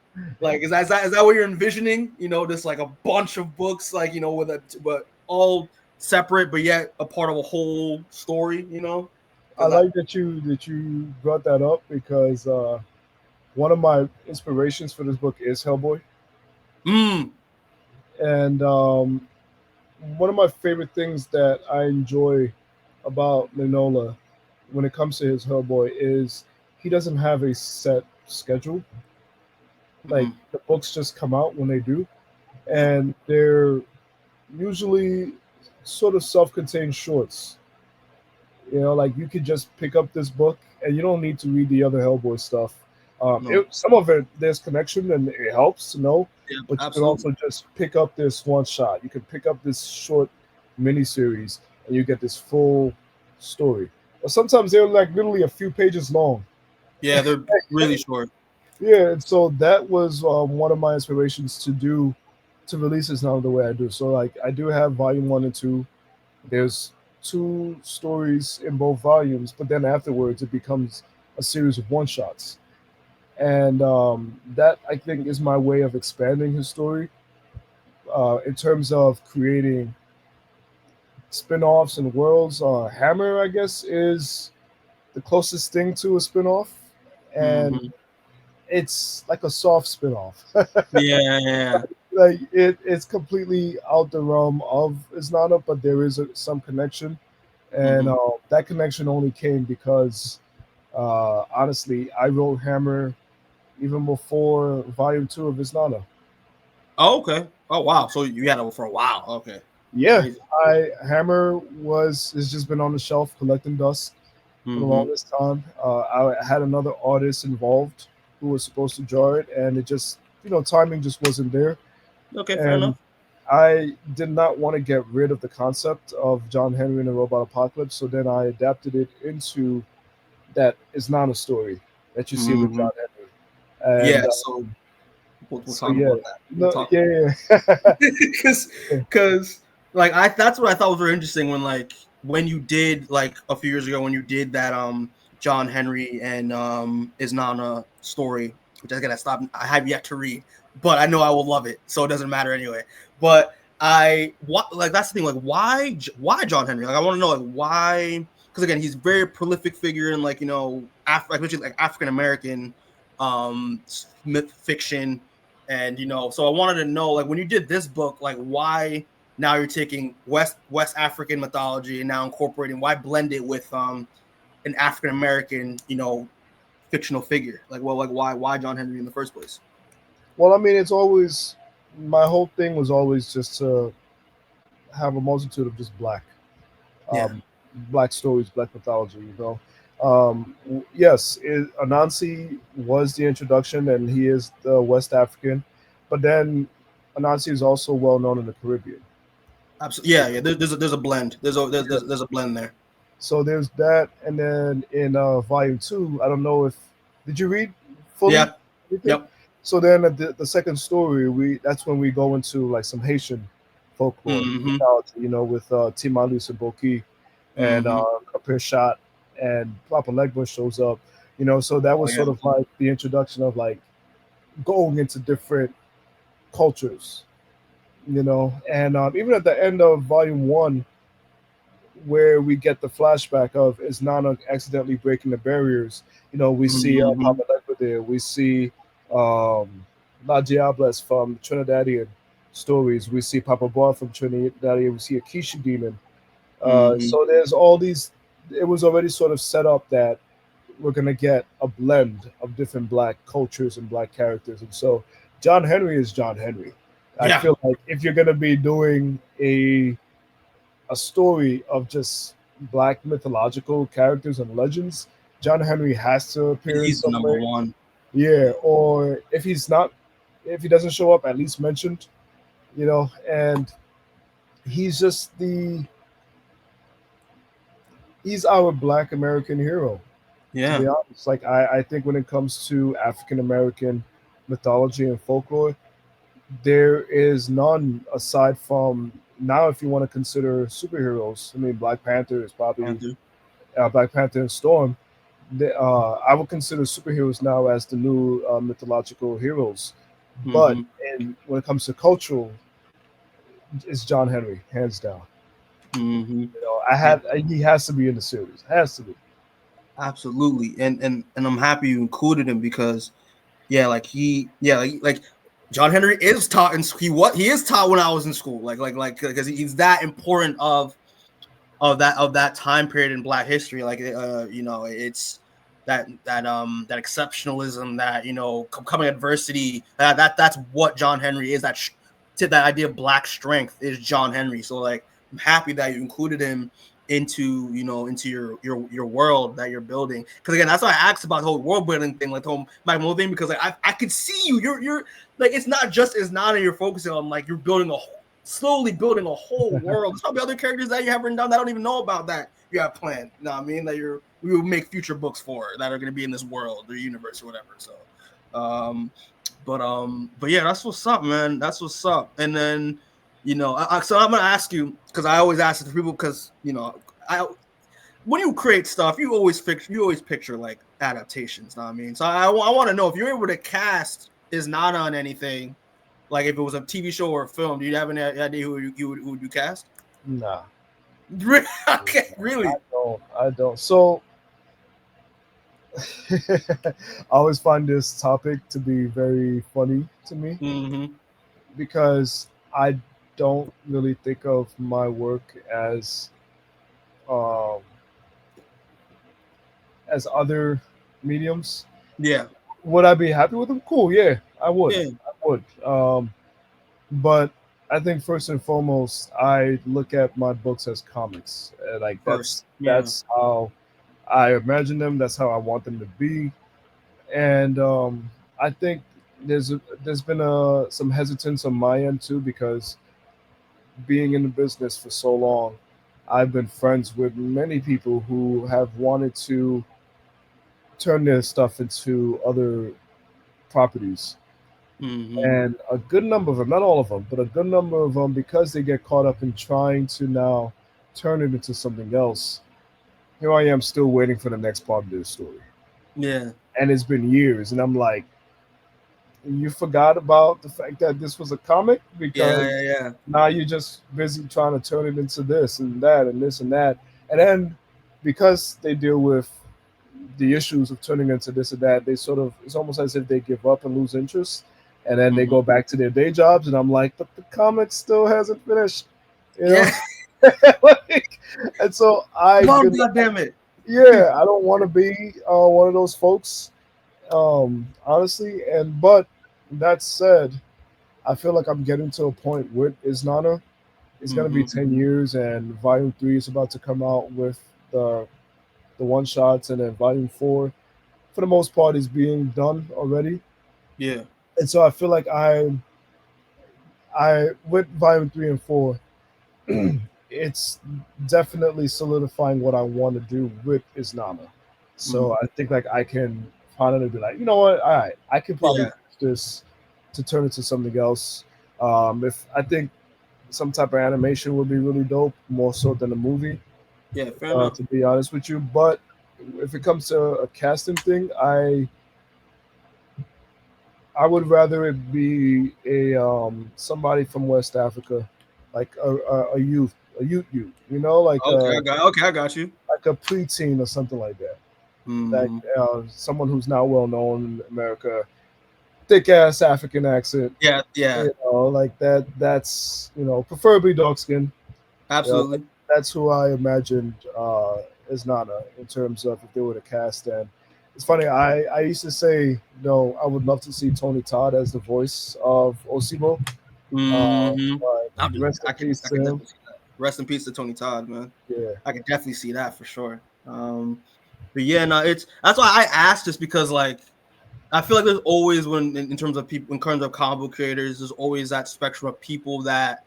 is that what you're envisioning? Just like a bunch of books, like but all separate but yet a part of a whole story. I like that you brought that up because one of my inspirations for this book is Hellboy. And one of my favorite things that I enjoy about Mignola when it comes to his Hellboy is he doesn't have a set schedule. Like the books just come out when they do, and they're usually sort of self-contained shorts. Like you could just pick up this book and you don't need to read the other Hellboy stuff. Some of it there's connection and it helps to know, but you can also just pick up this one shot. You can pick up this short miniseries and you get this full story. But sometimes they're like literally a few pages long. Yeah, they're really short. Yeah, and so that was one of my inspirations to release this now the way I do. So like I do have volume 1 and 2. There's 2 stories in both volumes, but then afterwards it becomes a series of one-shots. And that I think is my way of expanding his story in terms of creating spin-offs and worlds. Hammer, I guess, is the closest thing to a spin-off, and it's like a soft spin-off. Yeah. Like it's completely out the realm of Isnana, but there is some connection, and that connection only came because honestly, I wrote Hammer even before Volume 2 of Isnana. Oh, okay. Oh, wow. So you had it for a while. Okay. Yeah, Hammer has just been on the shelf collecting dust for the longest time. I had another artist involved who was supposed to draw it, and it just timing just wasn't there. Okay, fair enough. I did not want to get rid of the concept of John Henry and the Robot Apocolypse, so then I adapted it into that Isnana story that you see with John Henry. And, yeah. So we'll So talk yeah, about that. We'll no, talk yeah, because like that's what I thought was very interesting when you did like a few years ago when you did that John Henry and Isnana story, which I have yet to read, but I know I will love it, so it doesn't matter anyway. But that's the thing, like why John Henry? Like I want to know like why, because again he's a very prolific figure in like like African American myth fiction. And so I wanted to know, like, when you did this book, like, why now you're taking West African mythology and now incorporating, why blend it with an African American, fictional figure? Like, well, like why John Henry in the first place? Well, I mean, it's always my whole thing was always just to have a multitude of just Yeah. black stories, black mythology. Yes, Anansi was the introduction, and he is the West African, but then Anansi is also well known in the Caribbean. Absolutely. Yeah, yeah. There's a blend. There's a blend there. So there's that, and then in volume 2, I don't know if did you read fully? Yeah. Yep. So then the second story, that's when we go into like some Haitian folklore Mm-hmm. mythology, with Timalus and Boki and Mm-hmm. Kapir Shot and Papa Legba shows up, so that was sort of like the introduction of like going into different cultures, and even at the end of volume 1, where we get the flashback of is Nana accidentally breaking the barriers. We see Mm-hmm. Papa Legba there. We see La Diables from Trinidadian stories. We see Papa Bar from Trinidadian. We see a Kishu demon. Mm-hmm. So there's all these. It was already sort of set up that we're gonna get a blend of different black cultures and black characters, and so John Henry is John Henry. I Yeah. feel like if you're gonna be doing a story of just black mythological characters and legends, John Henry has to appear in He's the some number way. one. Yeah, or if he's not, if he doesn't show up, at least mentioned, and he's just he's our black American hero, to Yeah. be honest. Like I think when it comes to African American mythology and folklore, there is none aside from now. If you want to consider superheroes, I mean, Black Panther is probably Andrew. Black Panther and Storm. I would consider superheroes now as the new mythological heroes. But Mm-hmm. when it comes to cultural, it's John Henry, hands down. Mm-hmm. He has to be in the series. Has to be. Absolutely. And I'm happy you included him because like John Henry is taught in he is taught when I was in school, like because he's that important of that time period in Black history. Like it's that exceptionalism, that coming adversity, that's what John Henry is. That idea of Black strength is John Henry. So like I'm happy that you included him into your world that you're building, because again that's why I asked about the whole world building thing, like the whole Michael thing, because like I could see you're like it's not you're focusing on, like you're building slowly building a whole world. There's probably other characters that you have written down that I don't even know about that you have planned. You know what I mean? That we will make future books for that are going to be in this world or universe or whatever. So but yeah, that's what's up, man. That's what's up. And then so I'm gonna ask you, because I always ask it to people, because when you create stuff, you always picture like adaptations. Know what I mean? So I want to know if you're able to cast is not on anything, like if it was a TV show or a film. Do you have any idea who would you cast? Nah. Okay, really? I don't. So I always find this topic to be very funny to me, Mm-hmm. because I don't really think of my work um, as other mediums. Yeah. Would I be happy with them? Cool, yeah, I would. Yeah. I would. But I think first and foremost, I look at my books as comics. Like First. Yeah. that's how I imagine them. That's how I want them to be. And I think there's been some hesitance on my end too, because being in the business for so long, I've been friends with many people who have wanted to turn their stuff into other properties. And a good number of them, not all of them, but a good number of them, because they get caught up in trying to now turn it into something else. Here I am still waiting for the next part of this story. Yeah. And it's been years. And I'm like, you forgot about the fact that this was a comic? Because Yeah. now you're just busy trying to turn it into this and that and this and that. And then because they deal with the issues of turning into this and that, they sort of, it's almost as if they give up and lose interest. And then they go back to their day jobs. And I'm like, but the comic still hasn't finished. You know? Like, and so God damn it. Yeah, I don't want to be one of those folks, honestly. But that said, I feel like I'm getting to a point with Isnana. It's going to be 10 years, and Volume 3 is about to come out with the one shots, and then Volume 4, for the most part, is being done already. Yeah. And so I feel like I with Volume 3 and 4, it's definitely solidifying what I want to do with Isnana. So I think like I can finally be like, you know what, all right, I can probably use this to turn into something else. If I think some type of animation would be really dope, more so than a movie. Yeah, fair enough. To be honest with you, but if it comes to a casting thing, I would rather it be a somebody from West Africa, like a youth, you know, like I got you, like a preteen or something like that. Like someone who's not well known in America, thick ass African accent. Yeah. You know, like that. That's, you know, preferably dark skin. Absolutely. You know, that's who I imagined as Nana in terms of if they were to cast. And it's funny, I used to say, you know, I would love to see Tony Todd as the voice of Osibo. Rest in peace to him. Rest in peace to Tony Todd, man. Yeah, I can definitely see that for sure. But yeah, no, that's why I asked, just because like I feel like there's always, when in terms of people, in terms of comic book creators, there's always that spectrum of people that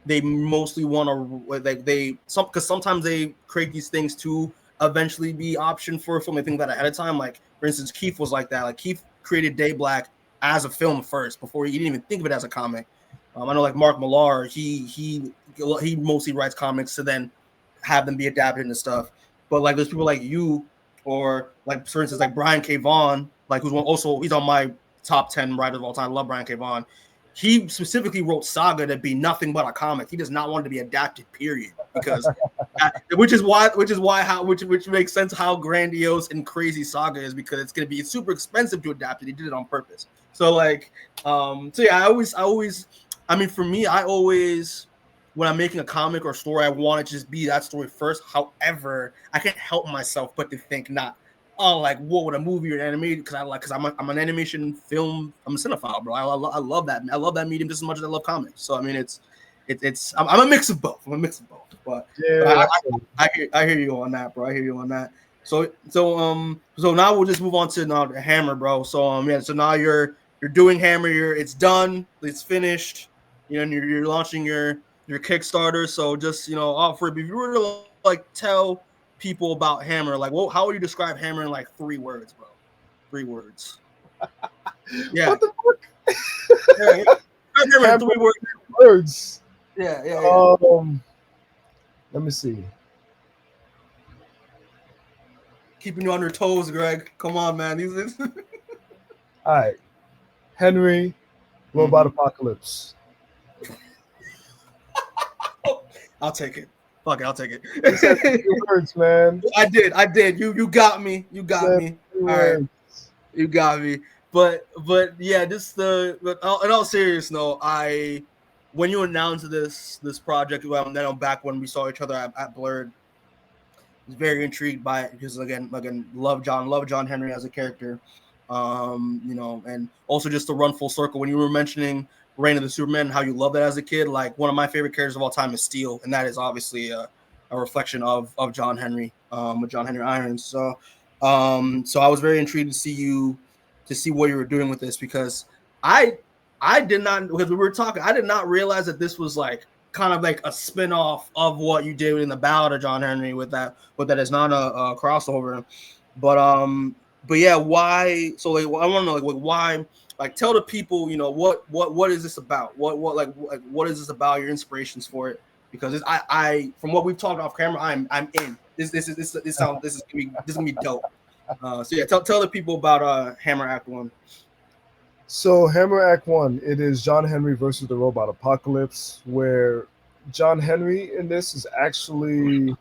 they mostly want to, like, because sometimes they create these things to eventually be option for a film. They think that ahead of time. Like, for instance, Keith was like that. Like, Keith created Day Black as a film first before he didn't even think of it as a comic. I know, like Mark Millar, he mostly writes comics to then have them be adapted into stuff. But like, there's people like you, or like, for instance, like Brian K. Vaughan, like, who's he's on my top 10 writers of all time. I love Brian K. Vaughan. He specifically wrote Saga to be nothing but a comic. He does not want it to be adapted, period. Because which makes sense how grandiose and crazy Saga is, because it's going to be super expensive to adapt it. He did it on purpose. So like, so yeah, I mean, for me, I always, when I'm making a comic or story, I want it to just be that story first. However, I can't help myself but to think, not, oh, like, what would a movie or an animated? Because I'm an animation film. I'm a cinephile, bro. I love that. I love that medium just as much as I love comics. So I mean, I'm a mix of both. But yeah, but I hear you on that, bro. I hear you on that. So now we'll just move on to Hammer, bro. So yeah. So now you're doing Hammer. It's done. It's finished. You know, and you're launching your Kickstarter. So just, you know, offer, if you were to like tell people about Hammer, like, well, how would you describe Hammer in like 3 words, bro? 3 words. Yeah. What the fuck? Yeah. Hammer in 3 words. Yeah. Let me see. Keeping you on your toes, Greg. Come on, man. All right. Henry, Robot Apocolypse. I'll take it. Fuck it, I'll take it. You said 3 words, man. I did. You got me. You got me. All right. You got me. But yeah, in all seriousness, no, when you announced this project, well, then back when we saw each other at Blurred, I was very intrigued by it, because again, love John Henry as a character. You know, and also just to run full circle, when you were mentioning Reign of the Superman and how you love that as a kid, like, one of my favorite characters of all time is Steel, and that is obviously a reflection of John Henry, with John Henry Irons. So I was very intrigued to see what you were doing with this, because I did not, because we were talking, I did not realize that this was like kind of like a spin-off of what you did in the Ballad of John Henry with that is not a crossover. But yeah, why? So like, I want to know, like, why like tell the people, you know, what is this about? What is this about? Your inspirations for it? Because I from what we've talked off camera, I'm in. This gonna be dope. So yeah, tell the people about Hammer Act 1. So Hammer Act 1, it is John Henry versus the Robot Apocolypse, where John Henry in this is actually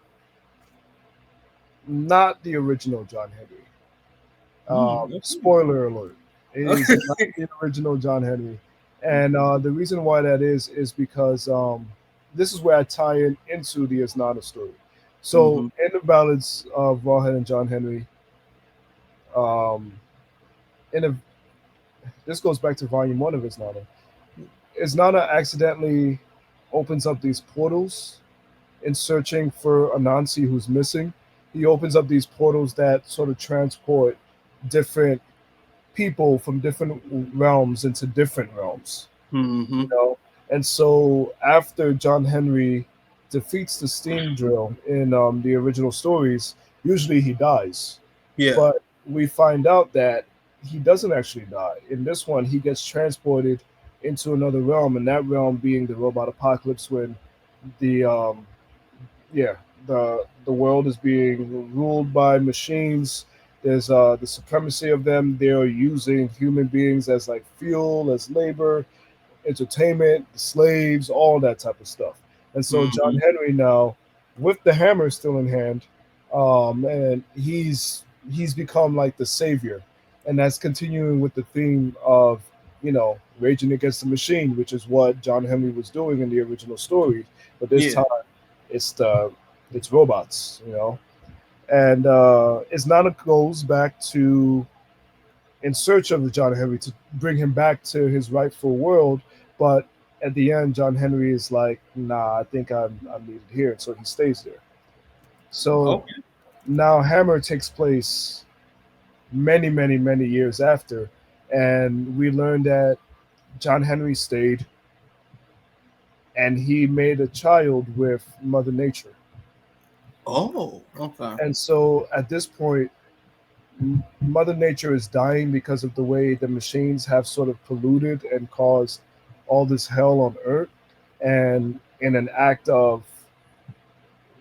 not the original John Henry. Spoiler alert. It is not the original John Henry. And the reason why that is because this is where I tie into the Isnana story. So in the ballads of Rawhead and John Henry, this goes back to volume 1 of Isnana. Isnana accidentally opens up these portals in searching for Anansi who's missing. He opens up these portals that sort of transport different people from different realms into different realms. You know? And so after John Henry defeats the steam drill in the original stories, usually he dies. Yeah. But we find out that he doesn't actually die. In this one, he gets transported into another realm, and that realm being the Robot Apocalypse, when the world is being ruled by machines. There's the supremacy of them. They're using human beings as like fuel, as labor, entertainment, slaves, all that type of stuff. And so John Henry now, with the hammer still in hand, and he's become like the savior. And that's continuing with the theme of, you know, raging against the machine, which is what John Henry was doing in the original story. But this time, it's robots, you know. And Isnana goes back to in search of John Henry to bring him back to his rightful world. But at the end, John Henry is like, nah, I think I'm needed here. And so he stays there. So now Hammer takes place many, many, many years after. And we learned that John Henry stayed and he made a child with Mother Nature. Oh, okay. And so at this point, Mother Nature is dying because of the way the machines have sort of polluted and caused all this hell on Earth. And in an act of,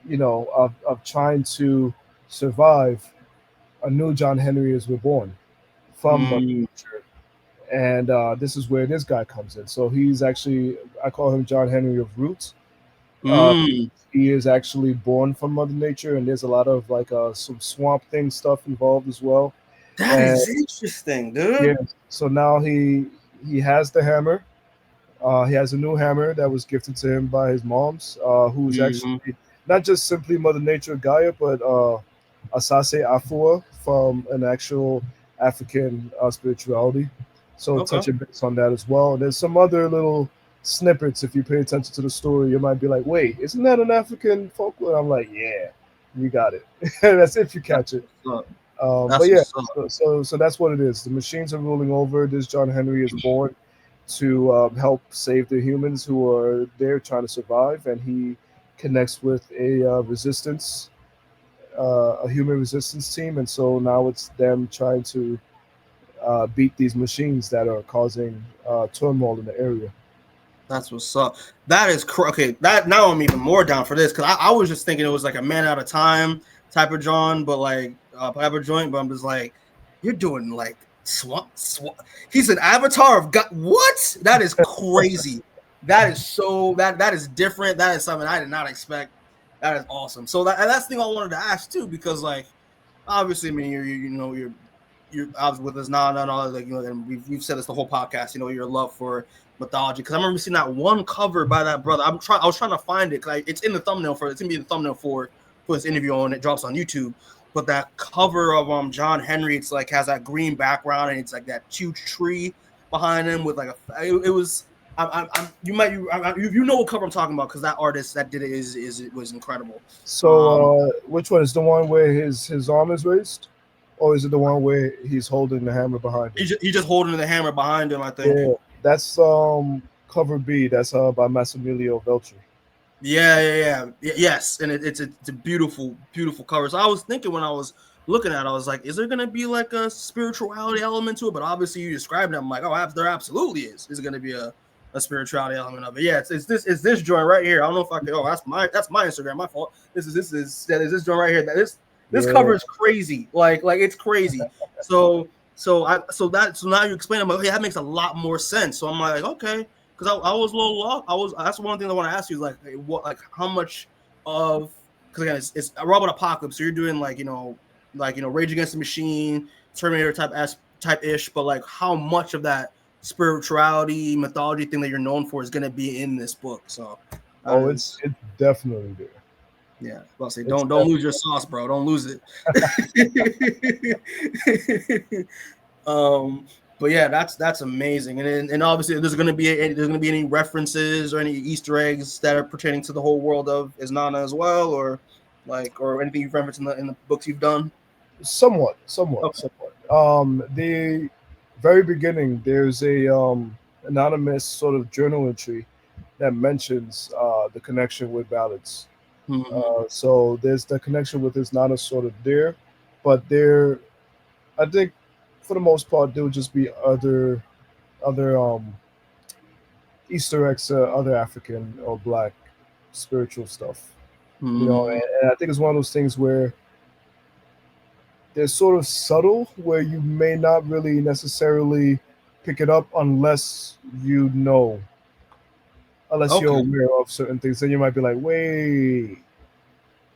you know, of trying to survive, a new John Henry is reborn from Mother Nature. And this is where this guy comes in. So he's actually, I call him John Henry of Roots. He is actually born from Mother Nature, and there's a lot of like some Swamp Thing stuff involved as well. That is interesting, dude. Yeah. So now he has the hammer. He has a new hammer that was gifted to him by his moms, who's actually not just simply Mother Nature Gaia, but Asase Afua from an actual African spirituality. So touching base on that as well. There's some other little snippets. If you pay attention to the story, you might be like, wait, isn't that an African folklore? I'm like, yeah, you got it. That's if you catch it. But yeah, so that's what it is. The machines are ruling over. This John Henry is born to help save the humans who are there trying to survive, and he connects with a resistance, a human resistance team, and so now it's them trying to beat these machines that are causing turmoil in the area. That's what's up. That is okay. That now I'm even more down for this, because I was just thinking it was like a man at a time type of John, but like type of joint. But I'm just like, you're doing like swamp. He's an avatar of God. What? That is crazy. That is so that is different. That is something I did not expect. That is awesome. So that's the thing I wanted to ask too, because like obviously, I mean, you're obviously with us now and all, like, you know, and we've said this the whole podcast, you know, your love for mythology, because I remember seeing that one cover by that brother. I was trying to find it, because it's in the thumbnail it's gonna be in the thumbnail for this interview, and it drops on YouTube. But that cover of John Henry, it's like has that green background, and it's like that huge tree behind him with like it was. You know what cover I'm talking about, because that artist that did it was incredible. So which one is the one where his arm is raised? Or is it the one where he's holding the hammer behind him? He's just holding the hammer behind him, I think. Yeah, that's cover B. That's by Massimilio Veltri. Yeah. Yes, and it's a beautiful, beautiful cover. So I was thinking when I was looking at it, I was like, is there gonna be like a spirituality element to it? But obviously you described it. I'm like, oh, there absolutely is. Is gonna be a spirituality element of it? Yeah, it's this joint right here. I don't know if I can. Oh, that's my Instagram. My fault. This is this joint right here. This cover is crazy. Like it's crazy. So now you explain. I'm like, okay, that makes a lot more sense. So I'm like, okay, because I was a little lost. That's one thing I want to ask you is like, how much of, because again it's a Robot Apocolypse. So you're doing like Rage Against the Machine, Terminator type ish, but like how much of that spirituality mythology thing that you're known for is going to be in this book? So it's definitely there. Yeah, I'll say don't lose your sauce, bro. Don't lose it. But yeah, that's amazing, and obviously there's gonna be any references or any Easter eggs that are pertaining to the whole world of Isnana as well, or anything you've referenced in the books you've done. Somewhat. The very beginning, there's a anonymous sort of journal entry that mentions the connection with ballads. Mm-hmm. So there's the connection with Isnana sort of there, but I think for the most part, there will just be other Easter eggs, other African or Black spiritual stuff. Mm-hmm. And I think it's one of those things where they're sort of subtle, where you may not really necessarily pick it up unless you're aware of certain things. Then you might be like, wait,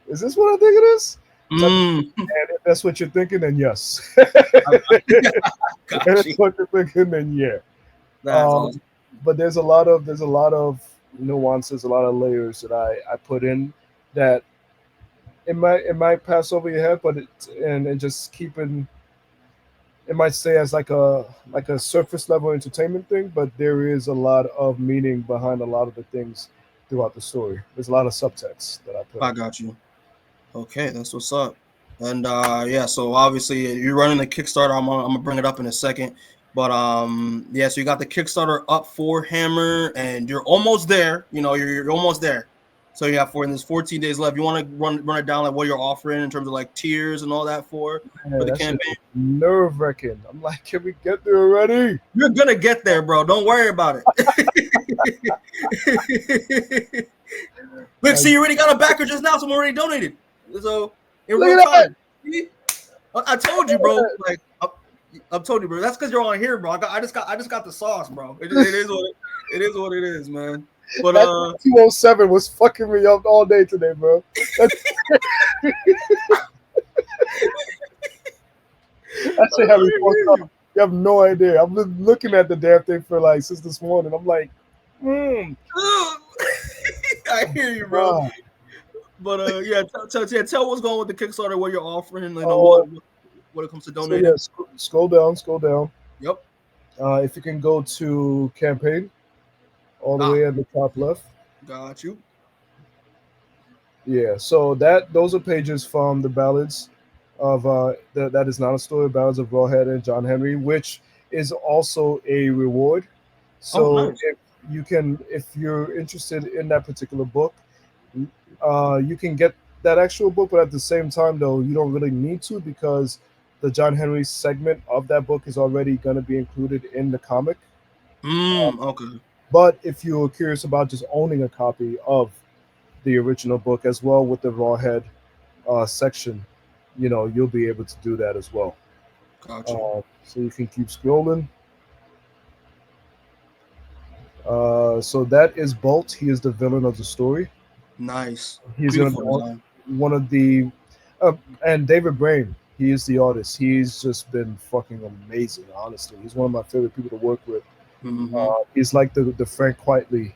is this what I think it is? And if that's what you're thinking, then yes. If that's what you're thinking, then yeah. Awesome. But there's a lot of nuances, a lot of layers that I put in that it might pass over your head, but it just keeping it might stay as like a surface level entertainment thing, but there is a lot of meaning behind a lot of the things throughout the story. There's a lot of subtext that I put. I got you. Okay, that's what's up. And so obviously you're running the Kickstarter. I'm gonna bring it up in a second. But so you got the Kickstarter up for Hammer, and you're almost there. You're almost there. So you have there's 14 days left. You want to run it down, like what you're offering in terms of like tiers and all that for the campaign? Nerve-wracking. I'm like, can we get there already? You're gonna get there, bro. Don't worry about it. Look, see, you already got a backer just now. Someone already donated. So in real time. I told you, bro. Like I've told you, bro. That's because you're on here, bro. I just got the sauce, bro. It is what it is, man. But 207 was fucking me up all day today, bro. That shit had me fucked up. You have no idea. I've been looking at the damn thing for since this morning. I'm like, I hear you, bro. But tell what's going with the Kickstarter, what you're offering, what it comes to donating. So yeah, scroll down. Yep. If you can go to campaign, all the way at the top left. Got you. Yeah, so those are pages from the ballads of that is not a story, ballads of Rawhead and John Henry, which is also a reward. So nice. If you're interested in that particular book, you can get that actual book, but at the same time, though, you don't really need to, because the John Henry segment of that book is already going to be included in the comic. Okay. But if you're curious about just owning a copy of the original book as well with the Rawhead section, you'll be able to do that as well. Gotcha. So you can keep scrolling. So that is Bolt. He is the villain of the story. Nice. He's going to be one of the and David Brain. He is the artist. He's just been fucking amazing, honestly. He's one of my favorite people to work with. Mm-hmm. He's like the Frank Quitely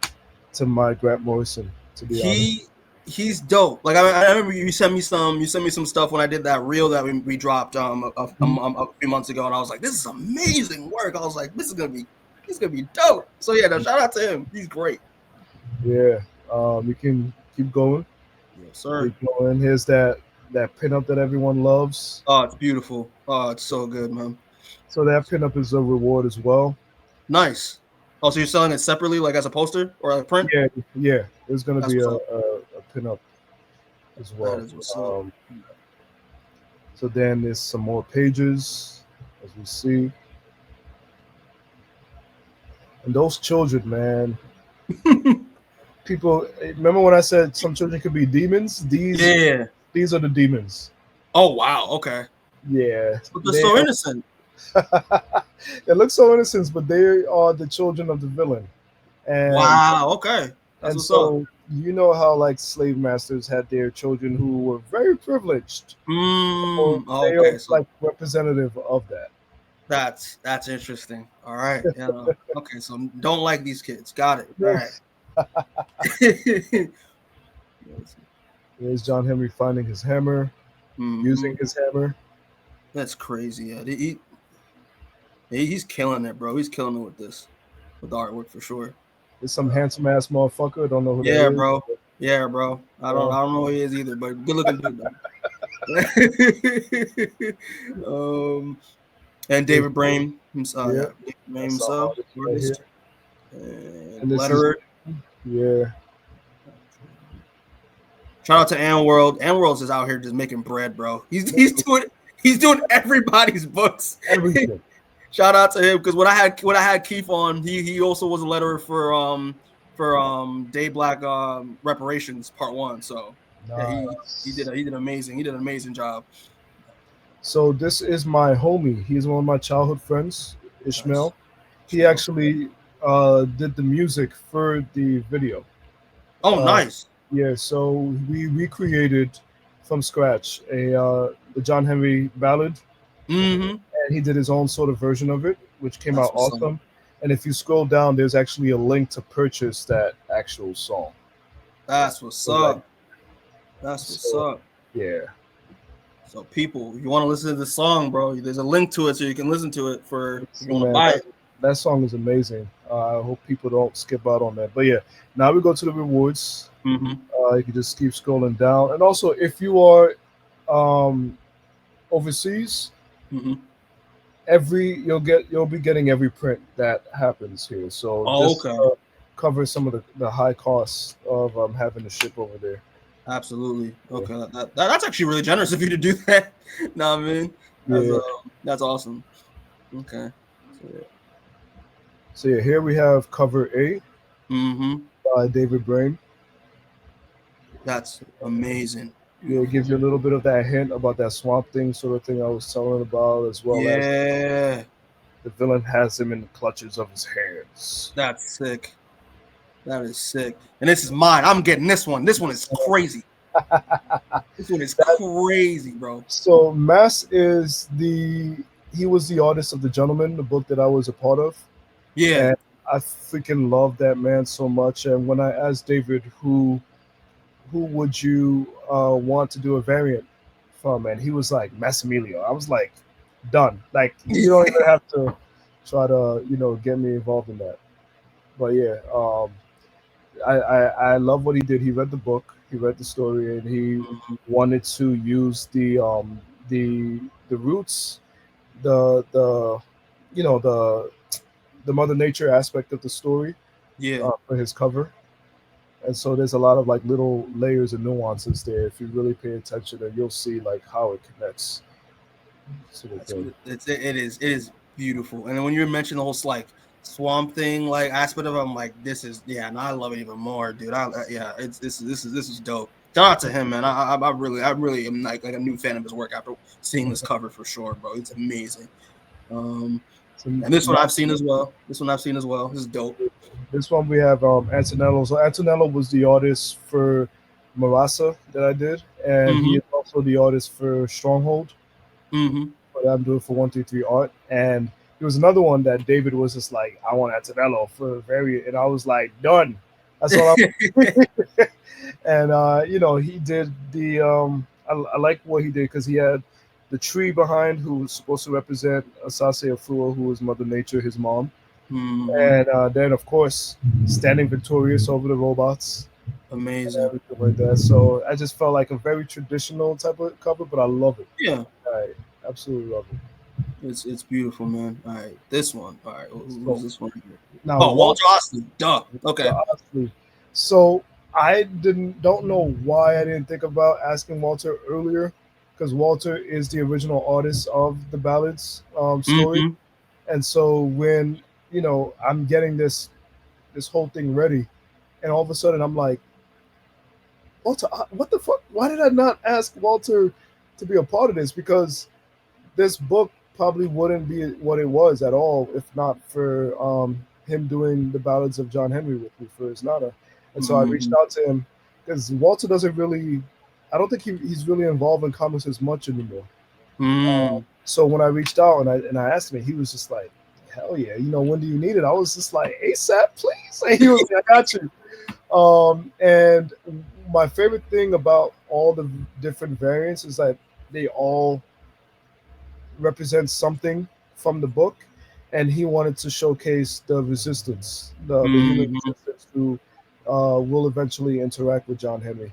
to my Grant Morrison, to be honest. He's dope. Like I remember you sent me some stuff when I did that reel that we dropped a few months ago, and I was like, this is amazing work. I was like, this is gonna be dope. So yeah, shout out to him. He's great. Yeah. You can keep going. Yes, sir. Keep going. Here's that pinup that everyone loves. Oh, it's beautiful. Oh, it's so good, man. So that pinup is a reward as well. Nice. Oh, so you're selling it separately, like as a poster or a print? Yeah. There's gonna be a pinup as well. That is what's up. So then there's some more pages, as we see. And those children, man. People, remember when I said some children could be demons? These are the demons. Oh wow, okay. Yeah. But they're so innocent. They look so innocent, but they are the children of the villain. And, wow, okay. That's and so up. You know how like slave masters had their children who were very privileged. They are so like representative of that. That's interesting. All right. Yeah. Okay, so don't like these kids. Got it. All right. There's John Henry finding his hammer, using his hammer. That's crazy. Yeah, he's killing it, bro. He's killing it with this, with the artwork for sure. There's some handsome ass motherfucker. I don't know who that is. Bro. Yeah, bro. I don't know who he is either, but good looking dude. And David Brain himself. David Brain himself. And letterer. Yeah. Shout out to World. World's is out here just making bread, bro. He's doing everybody's books. Everything. Shout out to him, because when I had Keith on, he also was a letterer for Day Black Reparations Part 1. So nice. he did an amazing job. So this is my homie. He's one of my childhood friends, Ishmael. Nice. He actually did the music for the video. Oh, nice. Yeah, so we recreated from scratch the John Henry ballad. And he did his own sort of version of it, which came out awesome. And if you scroll down, there's actually a link to purchase that actual song. That's what's up. That's what's up. Yeah. So people, if you want to listen to the song, bro, there's a link to it so you can listen to it if you want to buy it. That song is amazing. I hope people don't skip out on that. But yeah, now we go to the rewards. You can just keep scrolling down. And also, if you are overseas, you'll be getting every print that happens here. So cover some of the high costs of having to ship over there. Absolutely. Okay, that's actually really generous of you to do that. Nah, man, that's awesome. Okay. So yeah, here we have cover A by David Brain. That's amazing. Yeah, it gives you a little bit of that hint about that Swamp Thing sort of thing I was telling about, as well as the villain has him in the clutches of his hands. That's sick. That is sick. And this is mine. I'm getting this one. This one is crazy. This one is crazy, bro. So Mass he was the artist of The Gentleman, the book that I was a part of. Yeah. And I freaking love that man so much. And when I asked David who would you want to do a variant from, and he was like Massimiliano. I was like, done. Like, you don't even have to try to get me involved in that. But yeah, I love what he did. He read the book, he read the story, and he wanted to use the roots, the Mother Nature aspect of the story, for his cover. And so there's a lot of like little layers and nuances there. If you really pay attention, and you'll see like how it connects to the thing. It is beautiful. And then when you mentioned the whole like Swamp Thing like aspect of it, I'm like, this is and I love it even more, dude. This is dope. Shout out to him, man. I really am like a new fan of his work after seeing this cover for sure, bro. It's amazing. And this one I've seen as well. This is dope. This one we have Antonello. So Antonello was the artist for Marasa that I did, and he is also the artist for Stronghold. But I'm doing for 133 Art, and there was another one that David was just like, I want Antonello for a variant, and I was like, done. That's all I'm. And he did the I like what he did, because he had the tree behind, who was supposed to represent Asase Afua, who was Mother Nature, his mom. And then, of course, standing victorious over the robots. Amazing. Everything like that. So I just felt like a very traditional type of cover, but I love it. Yeah. I absolutely love it. It's beautiful, man. All right. This one. All right. Who's this one here? Now, Walter Austin. Duh. Okay. So I don't know why I didn't think about asking Walter earlier, because Walter is the original artist of the ballads story. Mm-hmm. And so when I'm getting this whole thing ready, and all of a sudden I'm like, Walter, what the fuck? Why did I not ask Walter to be a part of this? Because this book probably wouldn't be what it was at all if not for him doing the ballads of John Henry with me for his Nada. And so I reached out to him because Walter doesn't really, I don't think he's really involved in comics as much anymore. So when I reached out and I asked him, he was just like, hell yeah, when do you need it? I was just like, ASAP, please. And he was like, I got you. And my favorite thing about all the different variants is that they all represent something from the book, and he wanted to showcase the resistance, the human resistance who will eventually interact with John Henry.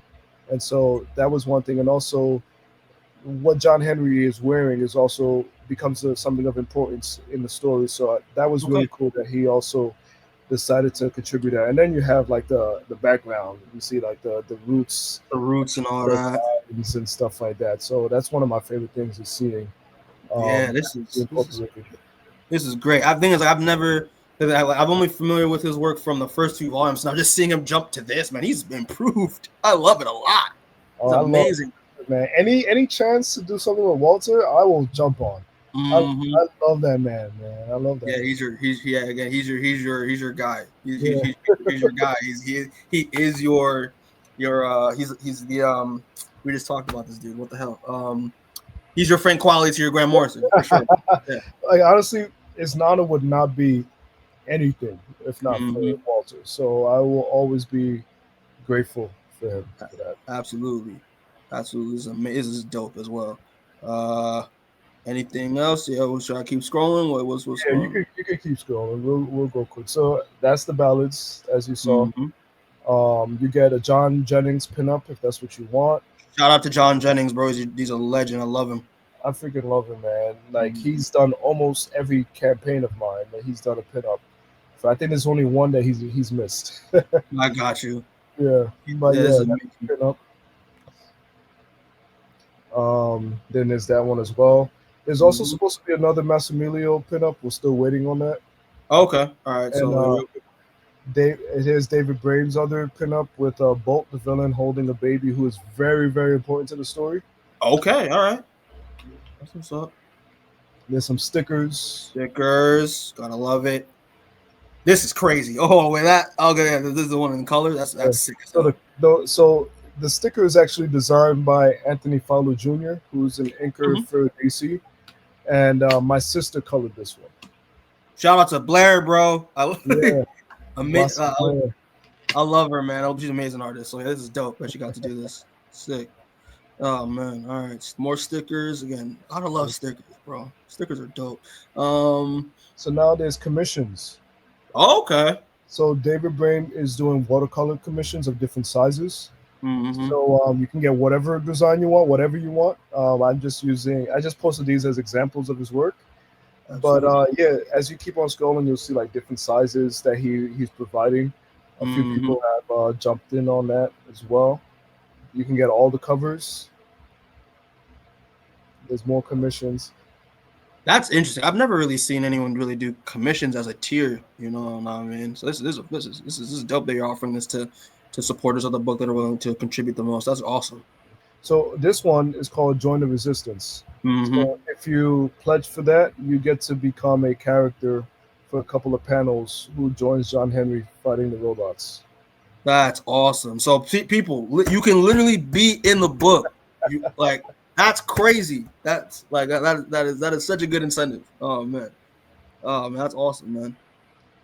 And so that was one thing. And also what John Henry is wearing is also becomes something of importance in the story. So that was really cool that he also decided to contribute that. And then you have like the background. You see like the roots, and all that, and stuff like that. So that's one of my favorite things is seeing. This is great. I think I've never. I'm only familiar with his work from the first 2 volumes. Now just seeing him jump to this, man, he's improved. I love it a lot. It's amazing, man. Any chance to do something with Walter, I will jump on. I love that man. I love that. Yeah, he's your guy. He's your guy. He is your he's the we just talked about this dude. What the hell? He's your Frank Qualley to your Grant Morrison for sure. Yeah. Like honestly, his Nana would not be anything if not for Walter. So I will always be grateful for him for that. Absolutely. This is dope as well. Anything else? Yeah, should I keep scrolling? What's yeah, you can keep scrolling. We'll go quick. So that's the ballads, as you saw. You get a John Jennings pinup if that's what you want. Shout out to John Jennings, bro. He's a legend. I love him. I freaking love him, man. Like he's done almost every campaign of mine that he's done a pinup. So I think there's only one that he's missed. I got you. Yeah, but pinup. Then there's that one as well. There's also supposed to be another Massimiliano pinup. We're still waiting on that. Okay, all right. And, here's David Brain's other pinup with Bolt, the villain, holding a baby who is very, very important to the story. Okay, all right. That's what's up. There's some stickers. Gotta love it. This is crazy. Oh, wait, okay. This is the one in color. That's sick. So the sticker is actually designed by Anthony Fowler Jr., who's an inker for DC, and my sister colored this one. Shout out to Blair, bro. I love her, man. I hope she's an amazing artist. So this is dope that she got to do this. Sick. Oh man. All right. More stickers. Again, I love stickers, bro. Stickers are dope. So now there's commissions. Okay. So David Brain is doing watercolor commissions of different sizes. So you can get whatever design you want, whatever you want. I just posted these as examples of his work. Absolutely. But as you keep on scrolling, you'll see like different sizes that he's providing. A few people have jumped in on that as well. You can get all the covers. There's more commissions. That's interesting. I've never really seen anyone really do commissions as a tier. You know what I mean? So this is dope that you're offering this to supporters of the book that are willing to contribute the most. That's awesome. So this one is called Join the Resistance. So if you pledge for that, you get to become a character for a couple of panels who joins John Henry fighting the robots. That's awesome. So people, you can literally be in the book. That's crazy. That's like that is such a good incentive. Oh man, that's awesome, man.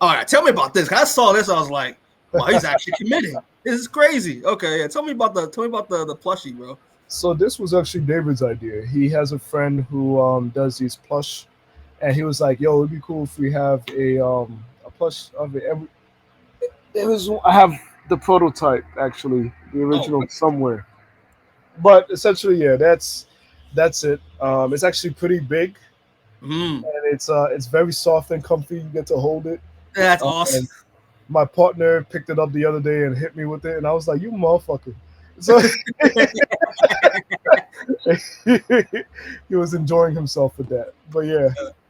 All right, tell me about this. I saw this, I was like, wow, he's actually committing. This is crazy. Okay, yeah. Tell me about the plushie, bro. So this was actually David's idea. He has a friend who does these plush, and he was like, "Yo, it'd be cool if we have a plush of it." I have the prototype actually, the original somewhere. But essentially, yeah, that's it. It's actually pretty big, and it's very soft and comfy. You get to hold it. That's awesome. My partner picked it up the other day and hit me with it, and I was like, "You motherfucker!" So He was enjoying himself with that. But yeah,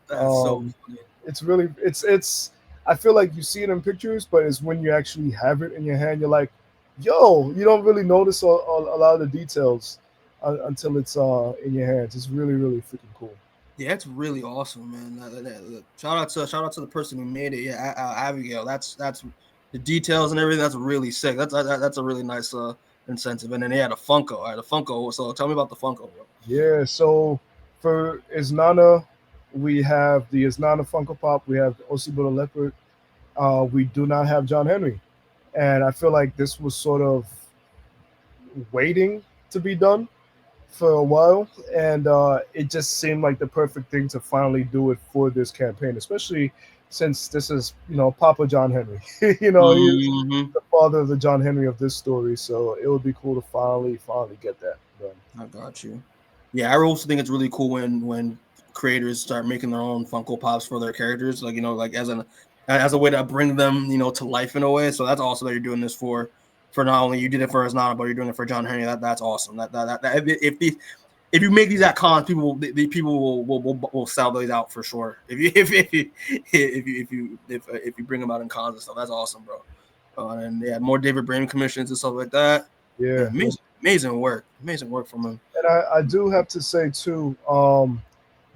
That's so um, funny. it's really it's. I feel like you see it in pictures, but it's when you actually have it in your hand, you're like, yo, you don't really notice a lot of the details until it's in your hands. It's really really freaking cool. Yeah, it's really awesome, man. Shout out to the person who made it. Yeah, Abigail. That's the details and everything. That's really sick. That's a really nice incentive. And then they had a Funko. I had a Funko. So tell me about the Funko, bro. Yeah, so for Isnana, we have the Isnana Funko Pop. We have Osibo the Leopard. We do not have John Henry, and I feel like this was sort of waiting to be done for a while, and it just seemed like the perfect thing to finally do it for this campaign, especially since this is Papa John Henry. He's Hmm. the father of the John Henry of this story, so it would be cool to finally get that done. I got you. Yeah, I also think it's really cool when creators start making their own Funko Pops for their characters, like like as a way to bring them to life in a way. So that's awesome that you're doing this for not only you did it for Asnana, but you're doing it for John Henry. That's awesome. That if you make these at cons, people will sell those out for sure. If you bring them out in cons and stuff, that's awesome, bro. And yeah, more David Brain commissions and stuff like that. Man, Yeah, amazing work from him. and I do have to say too,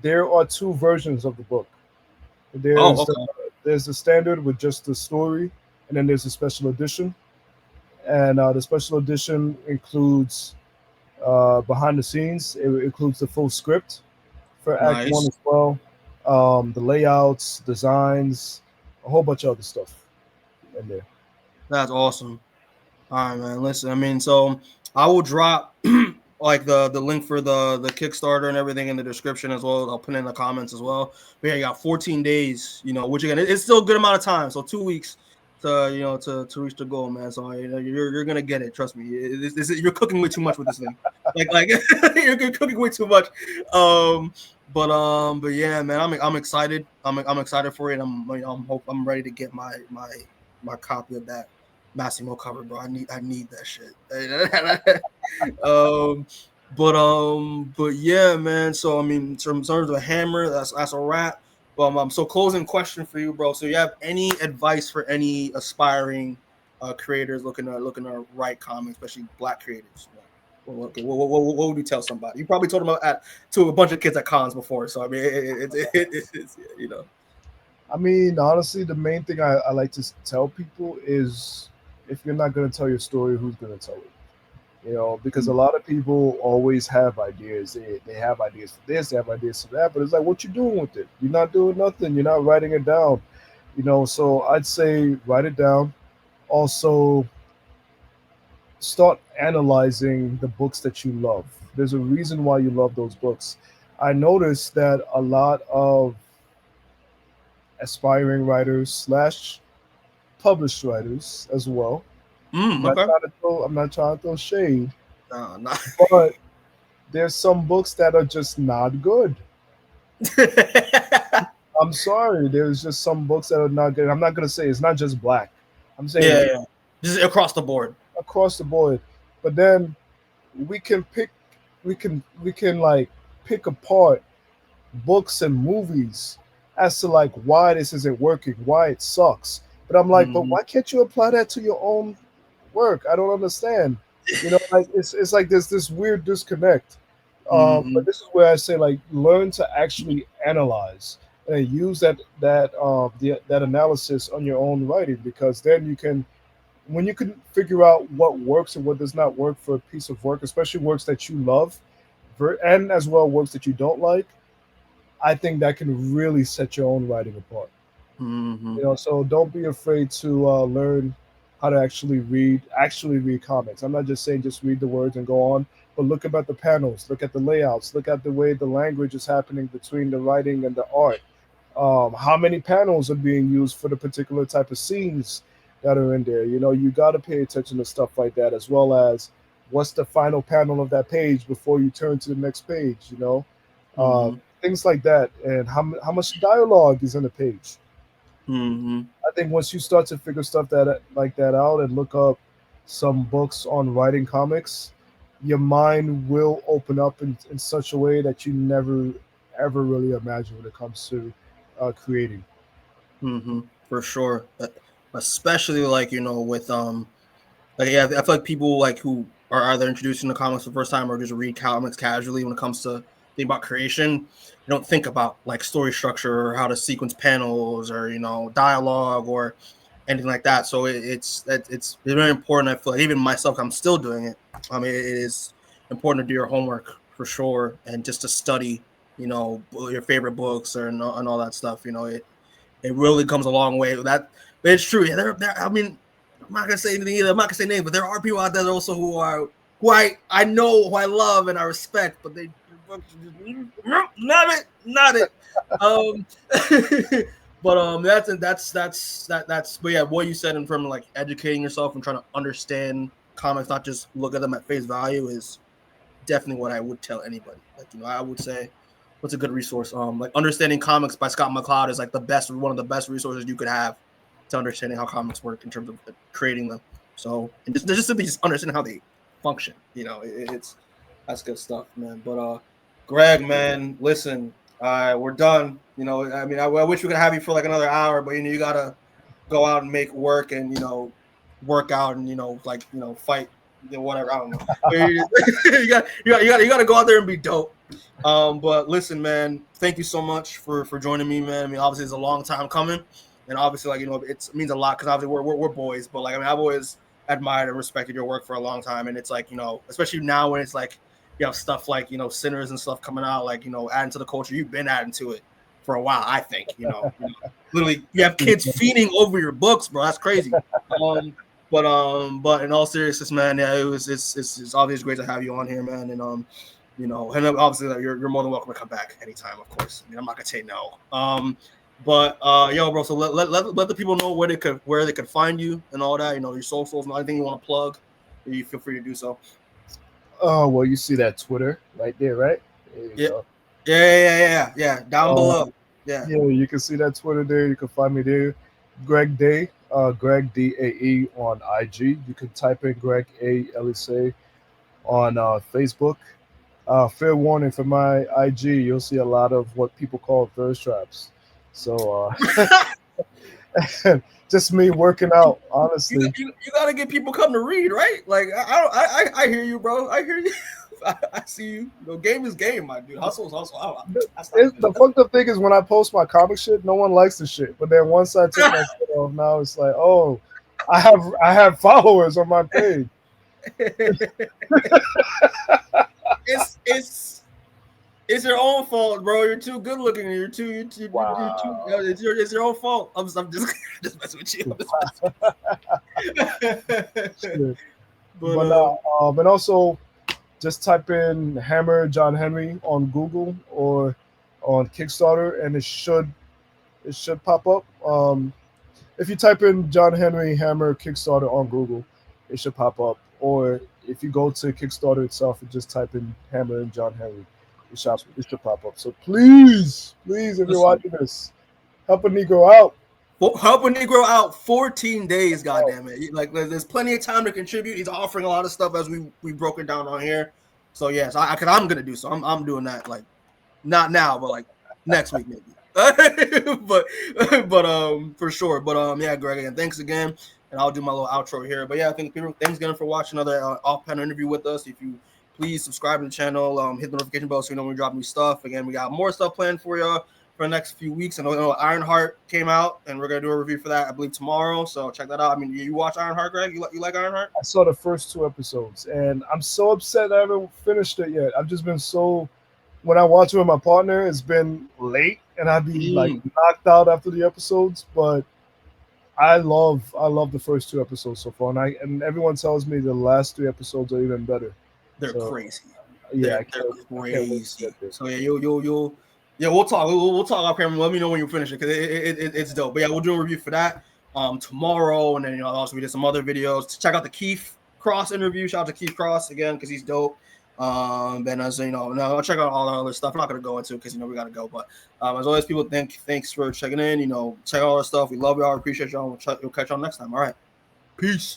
there are two versions of the book. Oh, There's the, okay, there's the standard with just the story, and then there's a special edition. And the special edition includes behind the scenes. It includes the full script for Act One nice. as well, the layouts, designs, a whole bunch of other stuff in there. That's awesome. All right, man. Listen, I mean, so I will drop like the link for the Kickstarter and everything in the description as well. I'll put it in the comments as well. But yeah, you got 14 days, which again, it's still a good amount of time. So 2 weeks to to reach the goal, man. So you're gonna get it. Trust me. You're cooking way too much with this thing. Like you're cooking way too much. But yeah, man, I'm excited. I'm excited for it. I'm ready to get my copy of that Massimo cover, bro. I need that shit. um, but yeah, man. So I mean, in terms of a hammer, that's a wrap. So closing question for you, bro. So you have any advice for any aspiring creators looking to write comics, especially Black creators? Okay, what would you tell somebody? You probably told them to a bunch of kids at cons before. So I mean, it's. I mean, honestly, the main thing I like to tell people is if you're not going to tell your story, who's going to tell it? Because a lot of people always have ideas. They have ideas for this, they have ideas for that, but it's like, what you doing with it? You're not doing nothing. You're not writing it down. So I'd say write it down. Also, start analyzing the books that you love. There's a reason why you love those books. I noticed that a lot of aspiring writers slash published writers as well. Okay. I'm not trying to throw shade, Nah. but there's some books that are just not good. I'm sorry. There's just some books that are not good. I'm not gonna say it's not just Black. I'm saying Yeah. Just across the board. across the board. But then we can pick we can like pick apart books and movies as to like why this isn't working, why it sucks. But I'm like, but Mhm. why can't you apply that to your own work? I don't understand. Like it's like there's this weird disconnect. But Mhm. this is where I say like learn to actually analyze and use that analysis on your own writing, because then you can when you can figure out what works and what does not work for a piece of work, especially works that you love, and as well works that you don't like. I think that can really set your own writing apart. Mhm. So don't be afraid to learn how to actually read comics. I'm not just saying just read the words and go on, but look about the panels, look at the layouts, look at the way the language is happening between the writing and the art. How many panels are being used for the particular type of scenes that are in there? You got to pay attention to stuff like that, as well as what's the final panel of that page before you turn to the next page. Uh, Mhm. Things like that, and how much dialogue is in a page. Mhm. I think once you start to figure stuff that like that out and look up some books on writing comics, your mind will open up in such a way that you never ever really imagine when it comes to creating. For sure. Especially like, with like, yeah, I feel like people like who are either introducing the comics for the first time or just read comics casually when it comes to thinking about creation, they don't think about like story structure or how to sequence panels or dialogue or anything like that. So it's very important. I feel like even myself, I'm still doing it. It is important to do your homework for sure, and just to study, your favorite books and all that stuff. It really comes a long way. That it's true. Yeah, I mean, I'm not gonna say anything either. I'm not gonna say names, but there are people out there also who I know, who I love and I respect, but they not it. But that's but yeah, what you said in terms of like educating yourself and trying to understand comics, not just look at them at face value, is definitely what I would tell anybody. Like, I would say what's a good resource? Like Understanding Comics by Scott McCloud is like one of the best resources you could have to understanding how comics work in terms of creating them. So, and just simply just understanding how they function. It's that's good stuff, man. But Greg, man, listen, we're done. I mean, I wish we could have you for like another hour, but you gotta go out and make work and work out and fight, whatever. I don't know. you got to go out there and be dope. But listen, man, thank you so much for joining me, man. I mean, obviously it's a long time coming, and obviously it means a lot because obviously we're boys, but like, I mean, I've always admired and respected your work for a long time, and it's like, especially now when it's like you have stuff like Sinners and stuff coming out, like adding to the culture. You've been adding to it for a while, I think. Literally, you have kids feeding over your books, bro. That's crazy. But in all seriousness, man, yeah, it's obviously great to have you on here, man, and and obviously you're more than welcome to come back anytime, of course. I mean, I'm not gonna say no. But yo, bro, so let the people know where they could find you and all that. Your socials and anything you want to plug, you feel free to do so. Oh, well, you see that Twitter right there, right? There you go. Yeah. Down below. Yeah, you can see that Twitter there. You can find me there. Greg Day, Greg DAE on IG. You can type in Greg A Elysée on Facebook. Fair warning for my IG, you'll see a lot of what people call thirst traps. So just me working out, honestly. You gotta get people come to read, right? Like I hear you, bro. I hear you. I see you. Game is game, my dude. Hustle is hustle. The fucked up thing is when I post my comic shit, no one likes the shit. But then once I took my shit off, now it's like, oh, I have followers on my page. It's your own fault, bro. You're too good looking. Wow. It's your own fault. I'm just messing with you. And also just type in Hammer John Henry on Google or on Kickstarter, and it should pop up. If you type in John Henry Hammer Kickstarter on Google, it should pop up. Or if you go to Kickstarter itself and just type in Hammer and John Henry, it should pop up. So please, if you're watching this, help a Negro out. Help a Negro out 14 days, goddamn it. Like, there's plenty of time to contribute. He's offering a lot of stuff as we broke it down on here. So yes, because I'm gonna do so. I'm doing that, like, not now, but like next week maybe. but for sure. But yeah, Greg, again, thanks again, and I'll do my little outro here. But yeah, I think thanks again for watching another off-panel interview with us. If you please subscribe to the channel, hit the notification bell so you know when we drop new stuff. Again, we got more stuff planned for you for the next few weeks. I know Ironheart came out, and we're gonna do a review for that, I believe, tomorrow. So check that out. I mean, you watch Ironheart, Greg? You like Ironheart? I saw the first 2 episodes, and I'm so upset I haven't finished it yet. I've just been so. When I watch it with my partner, it's been late, and I'd be like knocked out after the episodes. But I love the first 2 episodes so far, and everyone tells me the last 3 episodes are even better. They're crazy. Yeah, they're crazy. So yeah, you'll we'll talk. We'll talk off camera. Let me know when you finish it because it's dope. But yeah, we'll do a review for that tomorrow, and then also we did some other videos. Check out the Keith Cross interview. Shout out to Keith Cross again because he's dope. Then as I'll check out all the other stuff. I'm not gonna go into it because we gotta go. But as always, people thanks for checking in. Check out all our stuff. We love y'all. Appreciate y'all. We'll catch y'all next time. All right, peace.